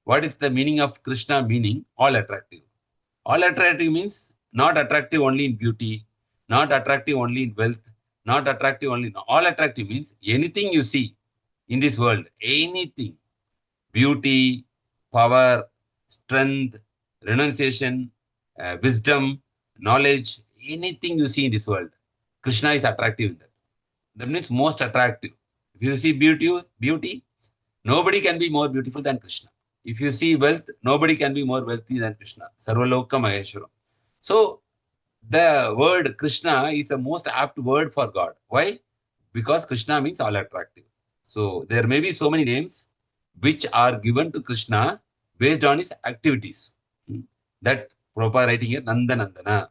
What is the meaning of Krishna? Meaning all attractive. All attractive means not attractive only in beauty, not attractive only in wealth, not attractive only in all attractive means anything you see in this world, anything, beauty, power, strength, renunciation, wisdom, knowledge, anything you see in this world, Krishna is attractive in that. That means most attractive. If you see beauty, nobody can be more beautiful than Krishna. If you see wealth, nobody can be more wealthy than Krishna. Sarvaloka Maheshwaram. So, the word Krishna is the most apt word for God. Why? Because Krishna means all attractive. So, there may be so many names which are given to Krishna based on his activities. That Prabhupada writing here, Nandanandana,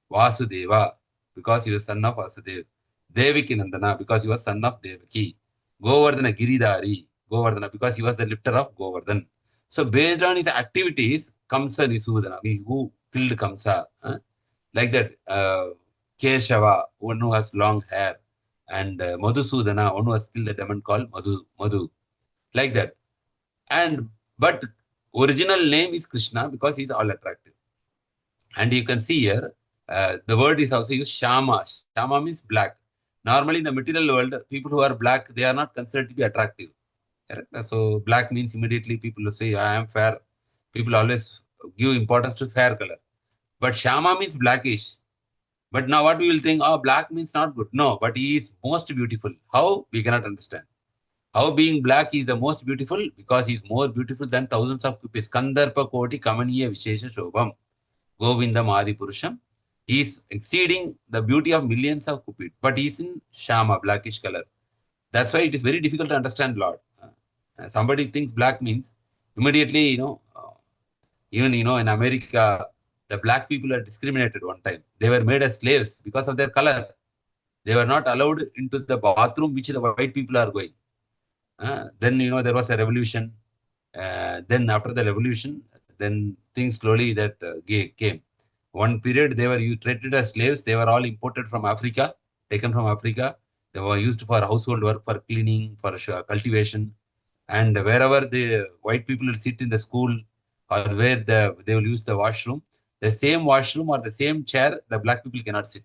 Vasudeva, because he was son of Vasudeva. Devaki Nandana, because he was son of Devaki. Govardhana Giridhari, Govardhana, because he was the lifter of Govardhan. So based on his activities, Kamsa Nisudana, who killed Kamsa. Like that, Keshava, one who has long hair, and Madhusudana, one who has killed the demon called Madhu. Like that. But original name is Krishna because he is all attractive. And you can see here, the word is also used Shama. Shama means black. Normally in the material world, people who are black, they are not considered to be attractive. Correct? So black means immediately people will say, I am fair. People always give importance to fair color. But Shama means blackish. But now what we will think, black means not good. No, but he is most beautiful. How? We cannot understand. How being black is the most beautiful? Because he is more beautiful than thousands of cupids. Kandarpa Koti Kamaniya Vishesha Shobham. Govindam Adi Purusham. He is exceeding the beauty of millions of cupids. But he is in Shama, blackish color. That's why it is very difficult to understand Lord. Somebody thinks black means immediately, even, in America, the black people are discriminated one time. They were made as slaves because of their color. They were not allowed into the bathroom which the white people are going. Then, there was a revolution. Then after the revolution, then things slowly that came. One period, they were treated as slaves. They were all imported from Africa, taken from Africa. They were used for household work, for cleaning, for cultivation. And wherever the white people will sit in the school or where they will use the washroom, the same washroom or the same chair, the black people cannot sit.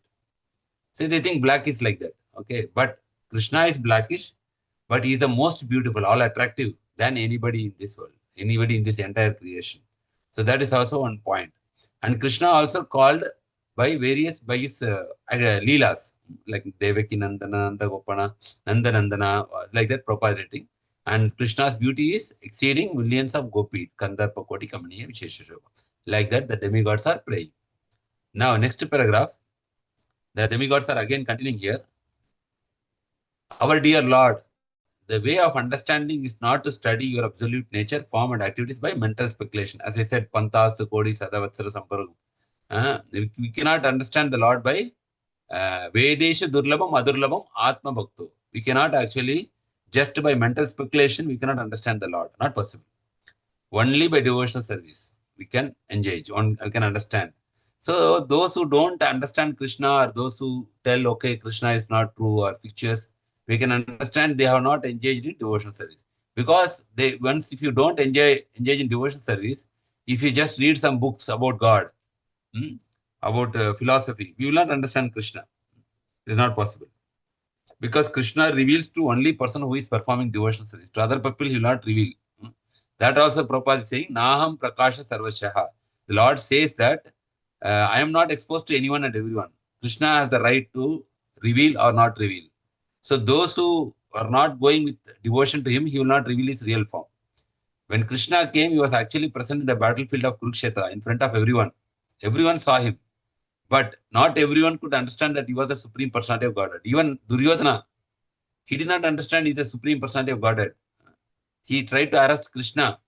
So they think black is like that. Okay, but Krishna is blackish, but he is the most beautiful, all attractive than anybody in this world, anybody in this entire creation. So that is also one point. And Krishna also called by his leelas, like Devaki Nandana, Nanda Gopana, Nanda Nandana, like that propositing. And Krishna's beauty is exceeding millions of gopi, Kandarpa Koti Kamaniya Vishesha Shobha. Like that, the demigods are praying. Now, next paragraph, the demigods are again continuing here. Our dear Lord, the way of understanding is not to study your absolute nature, form, and activities by mental speculation. As I said, Pantas, Kodi, Sadavatsara, Samparagam. We cannot understand the Lord by Vedesha Durlabam, Adurlabam, Atma Bhakto. We cannot actually, just by mental speculation, we cannot understand the Lord. Not possible. Only by devotional service we can engage, we can understand. So those who don't understand Krishna, or those who tell, okay, Krishna is not true or fictitious, we can understand they have not engaged in devotional service. Because once if you don't engage in devotional service, if you just read some books about God, about philosophy, we will not understand Krishna. It is not possible. Because Krishna reveals to only person who is performing devotional service. To other people, he will not reveal. That also Prabhupada is saying, Naham Prakasha Sarvashaha. The Lord says that I am not exposed to anyone and everyone. Krishna has the right to reveal or not reveal. So those who are not going with devotion to him, he will not reveal his real form. When Krishna came, he was actually present in the battlefield of Kurukshetra in front of everyone. Everyone saw him. But not everyone could understand that he was the Supreme Personality of Godhead. Even Duryodhana, he did not understand he is the Supreme Personality of Godhead. He tried to arrest Krishna.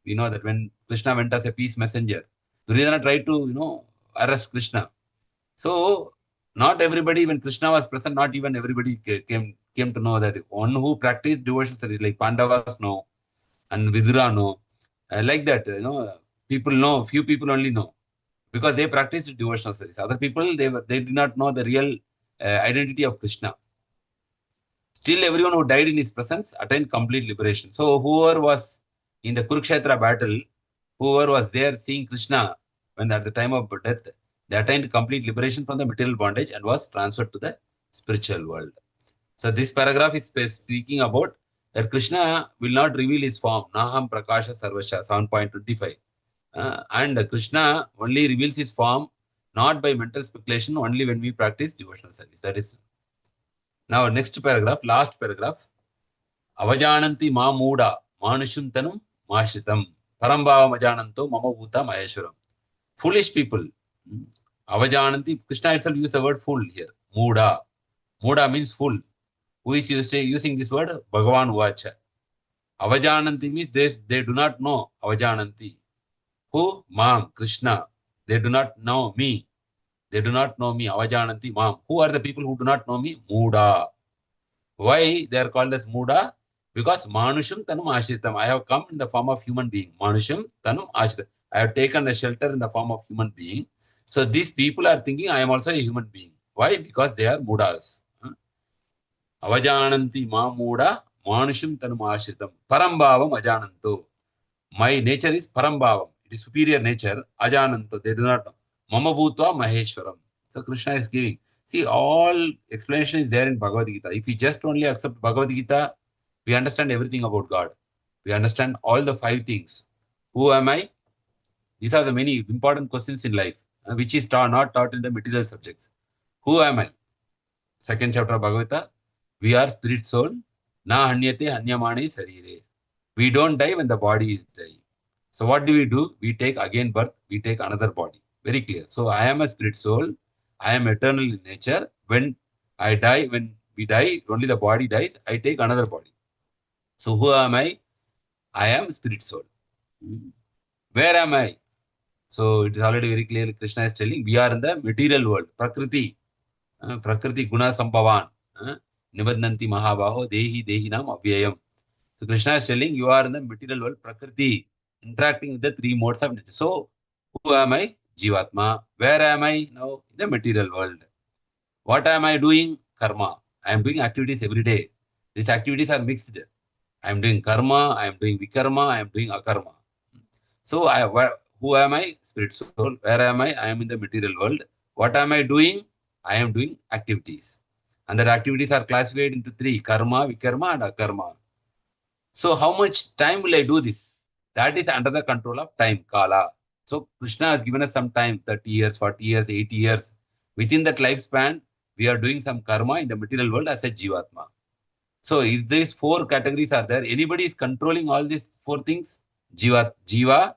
We know that when Krishna went as a peace messenger, Duryodhana tried to, arrest Krishna. So, not everybody, when Krishna was present, not even everybody came to know that one who practiced devotional service, like Pandavas know, and Vidura know, like that, people know, few people only know, because they practiced devotional service. Other people, they did not know the real identity of Krishna. Still, everyone who died in his presence attained complete liberation. So, whoever was in the Kurukshetra battle, whoever was there seeing Krishna when at the time of death, they attained complete liberation from the material bondage and was transferred to the spiritual world. So, this paragraph is speaking about that Krishna will not reveal his form. Naham Prakasha Sarvasha, 7.25. And Krishna only reveals his form not by mental speculation, only when we practice devotional service. That is. Now, next paragraph, last paragraph. Avajananti ma mooda manushuntanam mashritam parambhava majananto mama bhuta maheshwaram. Foolish people. Avajananti, Krishna itself used the word fool here. Mooda. Mooda means fool. Who is using this word? Bhagavan Uvacha. Avajananti means they do not know. Avajananti. Who? Mam, Krishna. They do not know me. They do not know me. Avajananti mam. Who are the people who do not know me? Mooda. Why they are called as Mooda? Because Manusham Tanum Ashritam. I have come in the form of human being. Manusham Tanum Ashritam. I have taken a shelter in the form of human being. So these people are thinking I am also a human being. Why? Because they are Moodas. Avajananti ma Mooda Manusham Tanum Ashritam. Parambhavam Ajananto. My nature is Parambhavam. It is superior nature. Ajananto. They do not know. Mama Bhutva Maheshwaram. So Krishna is giving. See, all explanation is there in Bhagavad Gita. If we just only accept Bhagavad Gita, we understand everything about God. We understand all the 5 things. Who am I? These are the many important questions in life, which is not taught in the material subjects. Who am I? Second chapter of Bhagavad Gita. We are spirit soul. Na hanyate hanyamane sarire. We don't die when the body is dying. So what do? We take again birth. We take another body. Very clear. So I am a spirit soul. I am eternal in nature. When I die, when we die, only the body dies. I take another body. So who am I? I am spirit soul. Where am I? So it is already very clear. Krishna is telling we are in the material world. Prakriti. Prakriti guna sambhavan. Nibadnanti mahabaho dehi dehinam avyayam. So Krishna is telling you are in the material world. Prakriti. Interacting with the 3 modes of nature. So who am I? Jivatma. Where am I now? In the material world. What am I doing? Karma. I am doing activities every day. These activities are mixed. I am doing karma, I am doing vikarma, I am doing akarma. So, who am I? Spirit soul. Where am I? I am in the material world. What am I doing? I am doing activities. And the activities are classified into 3, karma, vikarma, and akarma. So, how much time will I do this? That is under the control of time, kala. So Krishna has given us some time, 30 years, 40 years, 80 years. Within that lifespan, we are doing some karma in the material world as a Jivatma. So if these four categories are there, anybody is controlling all these four things? Jiva,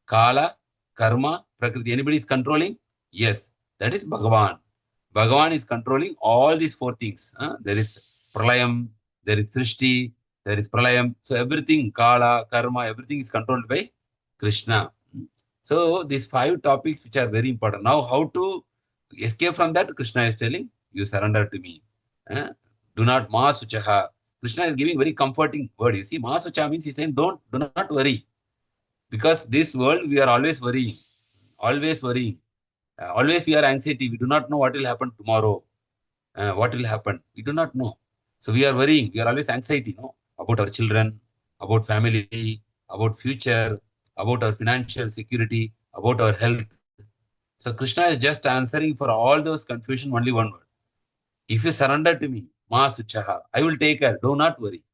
Kala, Karma, Prakriti. Anybody is controlling? Yes. That is Bhagavan. Bhagavan is controlling all these four things. There is Pralayam, there is Srishti, there is Pralayam. So everything, Kala, Karma, everything is controlled by Krishna. So these five topics which are very important. Now how to escape from that? Krishna is telling, you surrender to me. Do not ma suchaha. Krishna is giving very comforting word. You see, ma sucha means he's saying, do not worry. Because this world, we are always worrying. Always worrying. Always we are anxiety. We do not know what will happen tomorrow. What will happen? We do not know. So we are worrying. We are always anxiety, no? About our children, about family, about future, about our financial security, about our health. So Krishna is just answering for all those confusion only one word. If you surrender to me, ma suchaha, I will take care. Do not worry.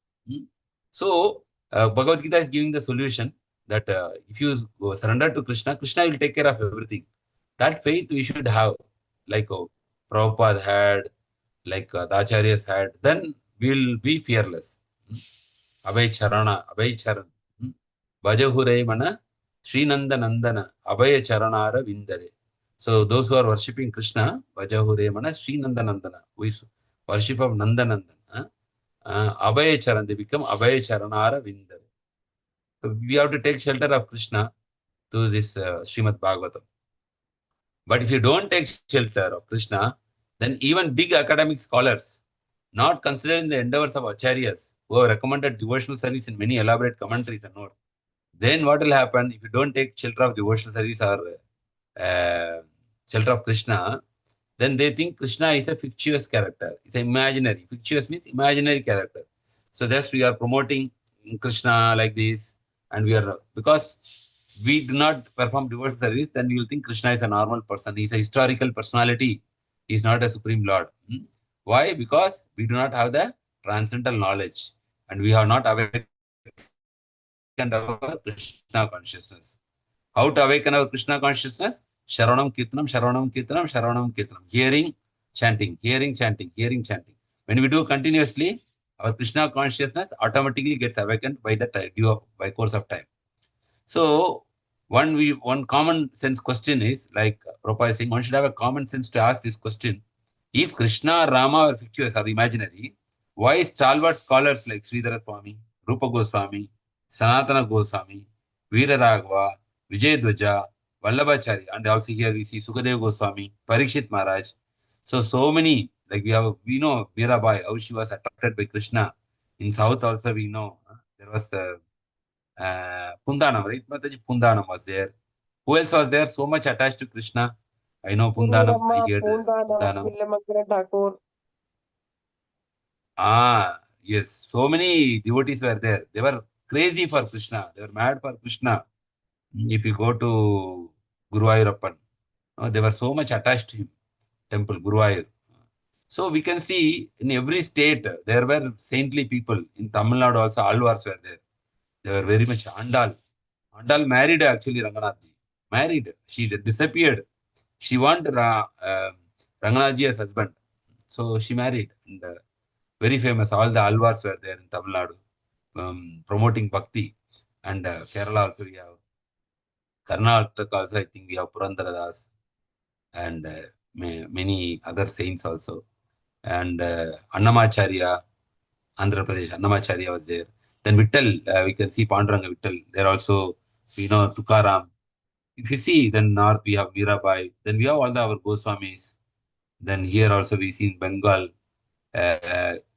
So Bhagavad Gita is giving the solution that if you surrender to Krishna, Krishna will take care of everything. That faith we should have, like Prabhupada had, like the Acharyas had, then we will be fearless. Abhay Charana, Abhay Charan. Bhajahure Mana, Srinanda Nandana, Abhay Charanara Vindare. So those who are worshipping Krishna, Bhajahure Mana, Srinanda Nandana, who is worship of Nandanandan. Abhay Charan, they become Abhay Charanara Vindare. So we have to take shelter of Krishna to this Srimad Bhagavatam. But if you don't take shelter of Krishna, then even big academic scholars, not considering the endeavors of acharyas, who have recommended devotional service in many elaborate commentaries and notes, then what will happen if you don't take shelter of devotional service or shelter of Krishna? Then they think Krishna is a fictitious character. It's imaginary. Fictitious means imaginary character. So thus we are promoting Krishna like this, and we are, because we do not perform devotional service, then we will think Krishna is a normal person. He is a historical personality. He is not a supreme lord. Why? Because we do not have the transcendental knowledge, and we have not awakened our Krishna consciousness. How to awaken our Krishna consciousness? Sharanam Kirtanam, Sharanam Kirtanam, Sharanam Kirtanam. Hearing, chanting, hearing, chanting, hearing, chanting. When we do continuously, our Krishna consciousness automatically gets awakened by the by course of time. So one common sense question is, like Prabhupada is saying, one should have a common sense to ask this question. If Krishna or Rama are fictitious or imaginary, why stalwart scholars like Sridhara Swami, Rupa Goswami, Sanatana Goswami, Veera Raghava, Vijay Dwaja, Vallabhacharya, and also here we see Sukadeva Goswami, Parikshit Maharaj. So many, like we know Mirabai, how she was attracted by Krishna. In South also we know there was Pundanam, right? Mataji, Pundanam was there. Who else was there so much attached to Krishna? I know Pundanam, I heard Pundanam. Yes, so many devotees were there. They were crazy for Krishna. They were mad for Krishna. If you go to Guruvayurappan, they were so much attached to him. Temple, Guruvayur. So we can see in every state, there were saintly people. In Tamil Nadu also, Alvars were there. They were very much Andal. Andal married actually Ranganathji. Married. She disappeared. She wanted Ranganathji as husband. So she married. And very famous. All the Alvars were there in Tamil Nadu, promoting Bhakti. And Kerala also we have. Karnataka also I think we have Purandara Das. And many other saints also. And Annamacharya, Andhra Pradesh, Annamacharya was there. Then Vittal, we can see Panduranga Vittal. There also, we know Tukaram. If you see, then north we have Mirabai. Then we have all our Goswamis. Then here also we see in Bengal.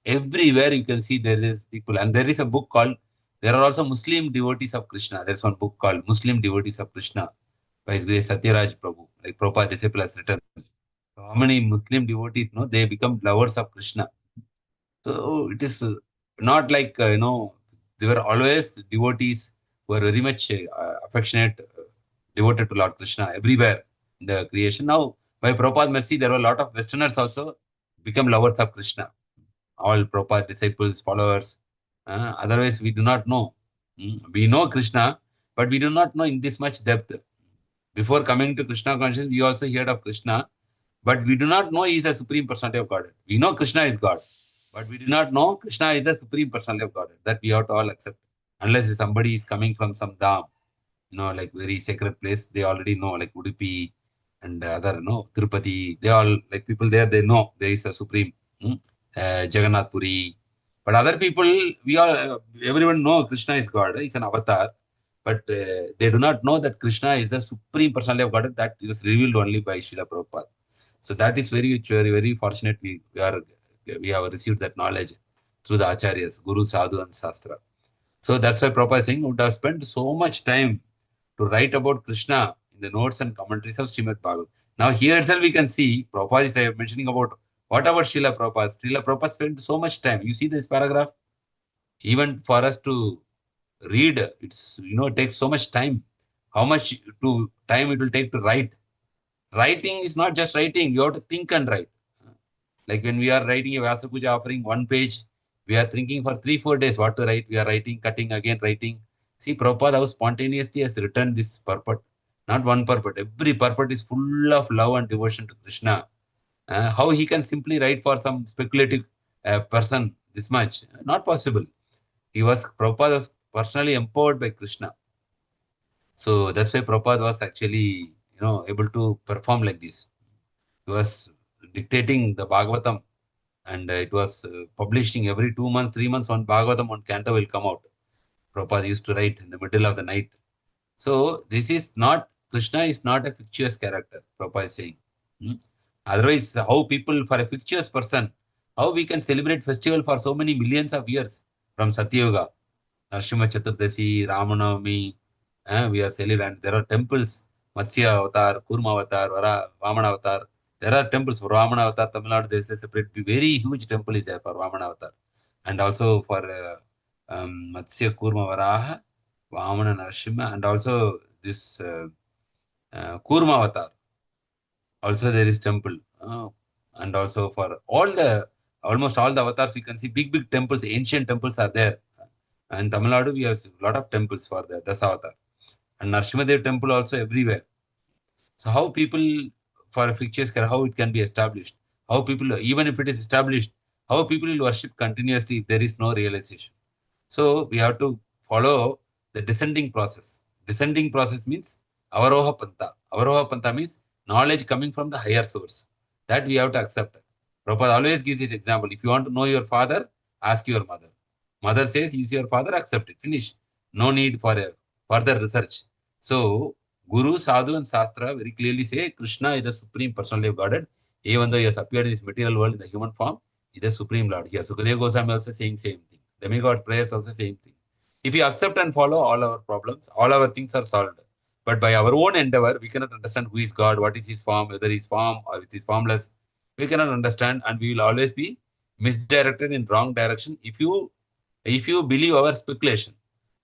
Everywhere you can see there is people. And there is a book called, there are also Muslim devotees of Krishna. There's one book called Muslim Devotees of Krishna by His Grace Satyaraj Prabhu. Like Prabhupada disciple has written. So how many Muslim devotees, they become lovers of Krishna. So it is not like, they were always devotees who were very much affectionate, devoted to Lord Krishna everywhere in the creation. Now, by Prabhupada's mercy, there were a lot of Westerners also become lovers of Krishna. All Prabhupada disciples, followers. Otherwise, we do not know. We know Krishna, but we do not know in this much depth. Before coming to Krishna consciousness, we also heard of Krishna, but we do not know he is the Supreme Personality of Godhead. We know Krishna is God, but we do not know Krishna is the Supreme Personality of Godhead. That we have to all accept. Unless if somebody is coming from some dham, like very sacred place, they already know, like Udupi and other, Tirupati, they all, like people there, they know there is a Supreme, Jagannath Puri. But other people, everyone know Krishna is God, he's an avatar. But they do not know that Krishna is the Supreme Personality of God. That is revealed only by Srila Prabhupada. So that is very, very, very fortunate. We have received that knowledge through the Acharyas, Guru, Sadhu, and Shastra. So that's why Prabhupada is saying, would have spent so much time to write about Krishna in the notes and commentaries of Srimad Bhagavatam. Now here itself we can see, Prabhupada is mentioning about, what about Srila Prabhupada? Srila Prabhupada spent so much time. You see this paragraph? Even for us to read, it takes so much time. How much time it will take to write? Writing is not just writing, you have to think and write. Like when we are writing a Vyasa Puja offering one page, we are thinking for 3-4 days what to write. We are writing, cutting, again writing. See, Prabhupada how spontaneously has written this purport. Not one purport. Every purport is full of love and devotion to Krishna. How he can simply write for some speculative person this much? Not possible. Prabhupada was personally empowered by Krishna. So that's why Prabhupada was actually, able to perform like this. He was dictating the Bhagavatam, and it was publishing every 2 months, 3 months, one Bhagavatam, one Canto will come out. Prabhupada used to write in the middle of the night. So Krishna is not a fictitious character, Prabhupada is saying. Otherwise, how people, for a fictitious person, how we can celebrate festival for so many millions of years from Satyuga, Narsimha Chaturdasi, Ramanavami, we are celebrating. There are temples, Matsya Avatar, Kurma Avatar, Vamana Avatar. There are temples for Vamana Avatar, Tamil Nadu, there is a separate, very huge temple is there for Vamana Avatar. And also for Matsya Kurma Varaha, Vamana Narsimha, and also this Kurma Avatar. Also there is temple. And also for almost all the avatars, you can see big temples, ancient temples are there. And Tamil Nadu, we have a lot of temples for the Dasavatar. And Narsimhadev temple also everywhere. So how people, for a fictitious character, how it can be established? How people, even if it is established, how people will worship continuously if there is no realization? So we have to follow the descending process. Descending process means Avaroha Pantha. Avaroha Pantha means knowledge coming from the higher source. That we have to accept. Prabhupada always gives this example. If you want to know your father, ask your mother. Mother says, he is your father, accept it. Finish. No need for further research. So, Guru, Sadhu and Shastra very clearly say Krishna is the Supreme Personality of Godhead. Even though he has appeared in this material world in the human form, he is the Supreme Lord. Here, Sukadeva Goswami also saying same thing. Demigod prayers also same thing. If we accept and follow, all our problems, all our things are solved. But by our own endeavor, we cannot understand who is God, what is his form, whether he is form or it is formless. We cannot understand, and we will always be misdirected in wrong direction if you believe our speculation.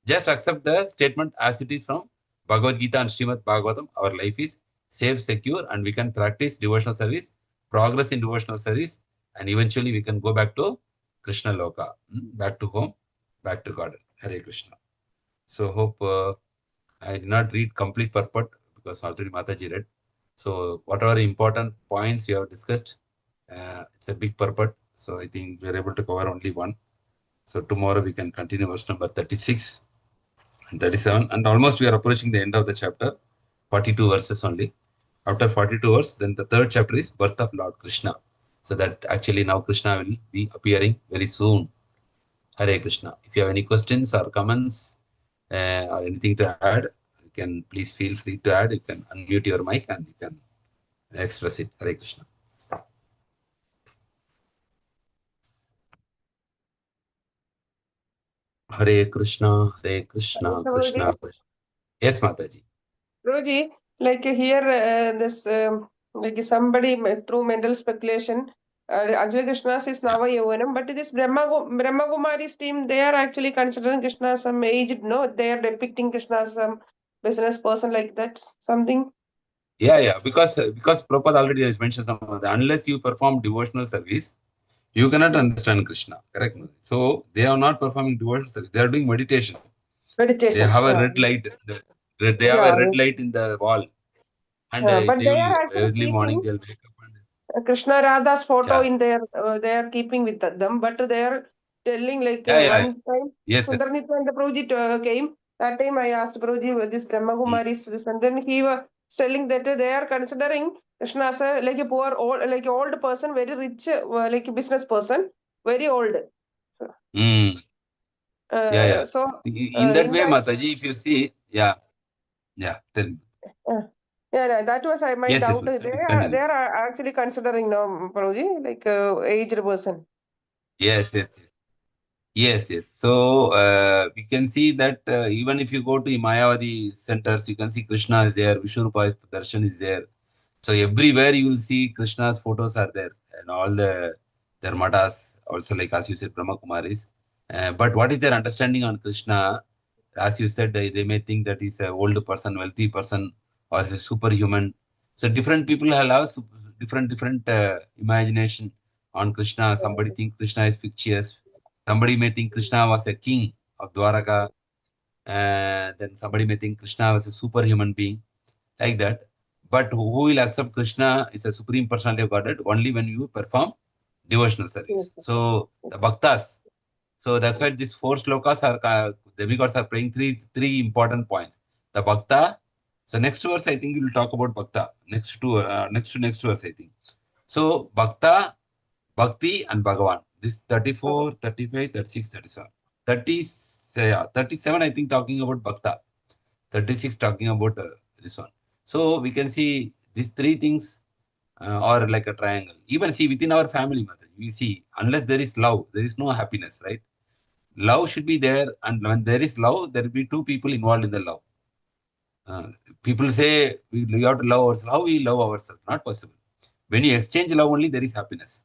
Just accept the statement as it is from Bhagavad Gita and Srimad Bhagavatam. Our life is safe, secure, and we can practice devotional service, progress in devotional service, and eventually we can go back to Krishna Loka, back to home, back to God. Hare Krishna. So hope I did not read complete purport because already Mataji read. So whatever important points you have discussed, it's a big purport. So I think we are able to cover only one. So tomorrow we can continue verse number 36 and 37. And almost we are approaching the end of the chapter. 42 verses only. After 42 verses, then the third chapter is birth of Lord Krishna. So that actually now Krishna will be appearing very soon. Hare Krishna. If you have any questions or comments or anything to add, you can please feel free to add. You can unmute your mic and you can express it. Hare Krishna. Hare Krishna, Hare Krishna, Krishna Krishna. Yes, Mataji. Guruji, like here, this like somebody through mental speculation, Ajay Krishna is Nava Yavanam, but this Brahma Kumari's team, they are actually considering Krishna as some aged, no? They are depicting Krishna as some business person like that, something. Yeah, because Prabhupada already has mentioned some of that. Unless you perform devotional service, you cannot understand Krishna. Correct? So they are not performing devotional service. They are doing meditation. Meditation. They have a red light. They have a red light in the wall. And but they they will are actually early morning keeping they'll wake up and Krishna Radha's photo yeah, in their, they are keeping with them, but they are telling like yeah, yeah. one time Yes, yes. Sundaranitha and the Prabhuji came. That time I asked Prabhuji this Brahma Kumaris this, and then he was telling that they are considering Krishna as a, like a poor old, like a old person, very rich, like a business person, very old. So, Mm. Yeah, yeah. so In that in way, that, Mataji, if you see, yeah, tell me. yeah, that was my Yes, yes, doubt. please They continue. are actually considering now Prabhuji like aged person. Yes, yes, yes. Yes, yes. So we can see that even if you go to Mayavadi centers, you can see Krishna is there, Vishnurupa's darshan is there. So everywhere you will see Krishna's photos are there, and all their matas also, like as you said, Brahma Kumaris. But what is their understanding on Krishna? As you said, they may think that he's an old person, wealthy person, or is a superhuman. So different people have different imagination on Krishna. Somebody thinks Krishna is fictitious. Somebody may think Krishna was a king of Dwaraka. Then somebody may think Krishna was a superhuman being, like that. But who will accept Krishna is a supreme personality of Godhead only when you perform devotional service. So the bhaktas. So that's why these four slokas are demigods are playing three important points. The bhakta. So next verse I think we will talk about bhakta. Next verse I think. So bhakta, bhakti and Bhagavan. This 34, 35, 36, 37. 37 I think talking about bhakta. 36 talking about this one. So we can see these three things are like a triangle. Even see within our family, we see unless there is love, there is no happiness, right? Love should be there, and when there is love, there will be two people involved in the love. People say we have to love ourselves. How we love ourselves? Not possible. When you exchange love, only there is happiness.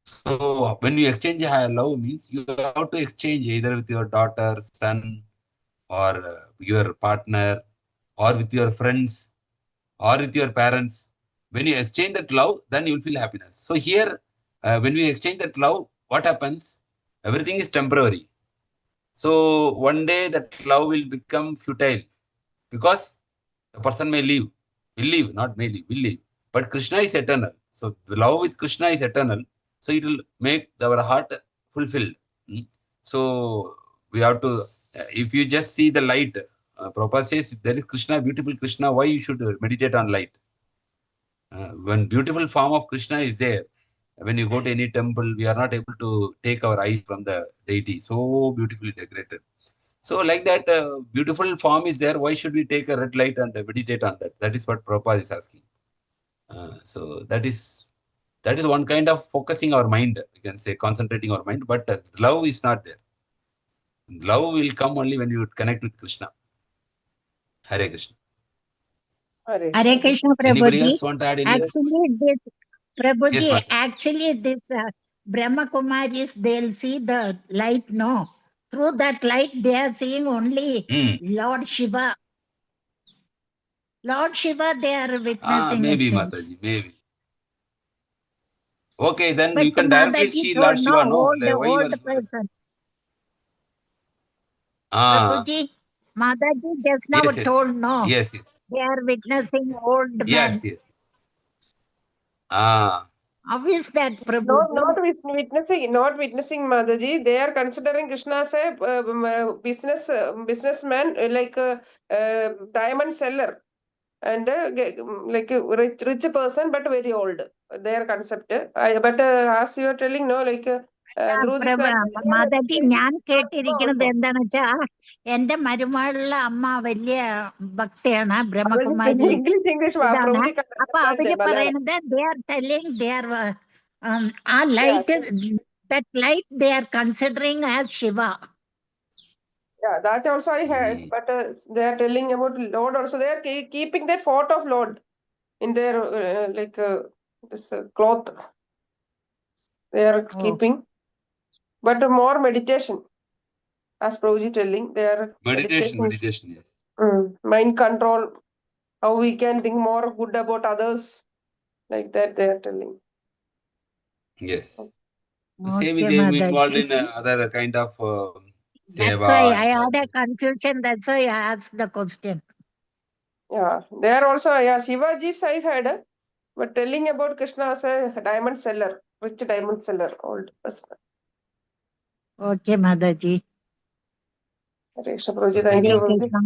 So when you exchange love means you have to exchange either with your daughter, son, or your partner, or with your friends, or with your parents. When you exchange that love, then you will feel happiness. So here, when we exchange that love, what happens? Everything is temporary. So one day that love will become futile because the person may leave, will leave, not may leave, will leave. But Krishna is eternal. So the love with Krishna is eternal. So it will make our heart fulfilled. So we have to, if you just see the light, Prabhupada says, if there is Krishna, beautiful Krishna, why you should meditate on light? When beautiful form of Krishna is there, when you go to any temple, we are not able to take our eyes from the deity. So beautifully decorated. So like that, beautiful form is there. Why should we take a red light and meditate on that? That is what Prabhupada is asking. So that is one kind of focusing our mind. You can say concentrating our mind, but love is not there. Love will come only when you connect with Krishna. Hare Krishna. Hare Krishna, Anybody Prabhuji. else want to add anything? Actually, this Yes, Prabhuji, Mata. actually, this Brahma Kumaris, they'll see the light, no? Through that light, they are seeing only Lord Shiva. Lord Shiva, they are witnessing, it Maybe seems. Mataji, maybe. Okay, then But you can directly Mataji see told Lord no, Shiva, no? old, Like, why you old are... person. Ah, Prabhuji, Mataji just now yes, yes. told no. Yes, yes. They are witnessing old man. Yes, yes. Ah, How is that, Not Prabhuji? witnessing, Mataji. They are considering Krishna as a businessman, like a diamond seller, and like a rich person, but very old. Their concept. But as you are telling, no, like through this transaction, Mataji ഞാൻ കേട്ടിരിക്കുന്നത് also. എന്താന്ന് വെച്ചാ എന്റെ മരുമകളുടെ അമ്മ വലിയ ഭക്തയാണ് I will speak Brahma Kumari English, ഇതാണ് Prabhuji can അപ്പൊ understand അവര് Malayalam. പറയണത് they are telling they are ആ Yeah, light that light they are considering as Shiva yeah, that also I heard, but they are telling about Lord also. They are keeping that photo of Lord in their like this cloth. They are keeping, but more meditation, as Prabhuji telling. They are meditation, yes. Mind control. How we can think more good about others, like that. They are telling. Yes. Same Okay, with them involved Mataji. in other kind of That's seva why I and had a confusion. That's why I asked the question. Yeah, they are also, yeah, Shivaji's I heard, but telling about Krishna as a diamond seller, rich diamond seller, old person. Okay, Mataji. Hare Krishna, So Prabhuji, thank thank you. you, Hare Prabhuji. Krishna.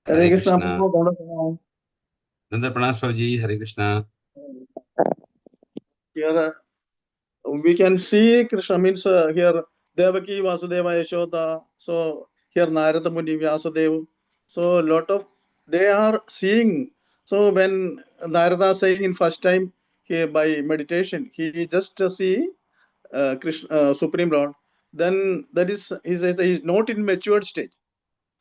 Hare Hare Krishna. Krishna. Nanda Pranas Prabhuji, Hare Krishna. Here we can see Krishna means here Devaki, Vasudeva, Yashoda. So here Narada Muni, Vyasadeva. So lot of they are seeing. So when Narada saying in first time he by meditation he just see Krishna Supreme Lord. Then that is he says he is not in matured stage.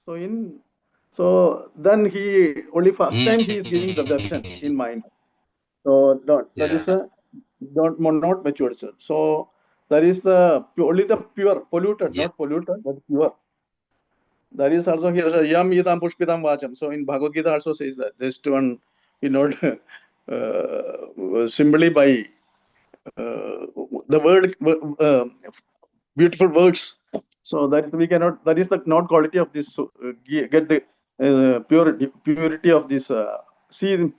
So then he only first time he is giving the darshan in mind. So that is Yeah. not matured. Sir. So that is the only the pure polluted, Yeah. not polluted, but pure. That is also here yam idam pushpitam vacham. So in Bhagavad Gita also says that this one is not simply by the word beautiful words. So that we cannot. That is the not quality of this. Get the purity of this. See in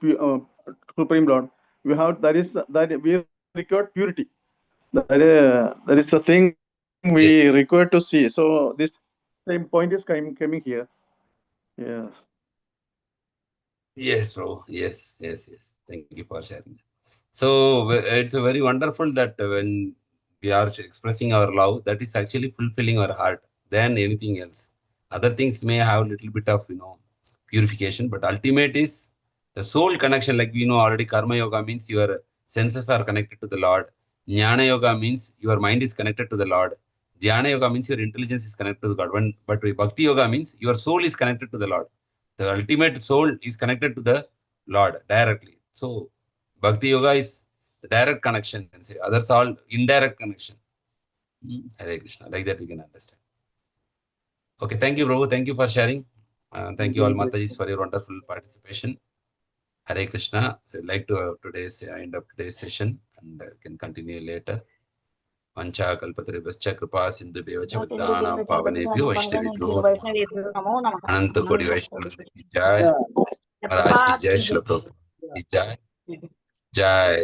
Supreme Lord. We have that is that we require purity. That is the thing we Yes. require to see. So this same point is coming here. Yes. Yes, bro. Yes. Thank you for sharing. So it's a very wonderful that when we are expressing our love, that is actually fulfilling our heart than anything else. Other things may have a little bit of purification, but ultimate is the soul connection. Like we know already, Karma Yoga means your senses are connected to the Lord. Jnana Yoga means your mind is connected to the Lord. Dhyana Yoga means your intelligence is connected to the God. But Bhakti Yoga means your soul is connected to the Lord. The ultimate soul is connected to the Lord directly. So Bhakti Yoga is the direct connection, you can say. Others all indirect connection. Hare Krishna. Like that we can understand. Okay, thank you, Prabhu. Thank you for sharing. Thank you all, Matajis, for your wonderful participation. Hare Krishna. So I'd like to end up today's session and can continue later. Vancha kalpataribhascha kripa sindhu bevacha buddhanam pavanebhyo vaishnavibhyo ananta kodi vaishnavindra ki jai. Maharaj ki jai. Srila Prabhupada ki jai. Jai.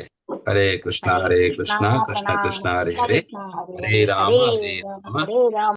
Hare Krishna, Krishna Krishna, Hare Hare, Hare Rama, Rama. Hare Rama.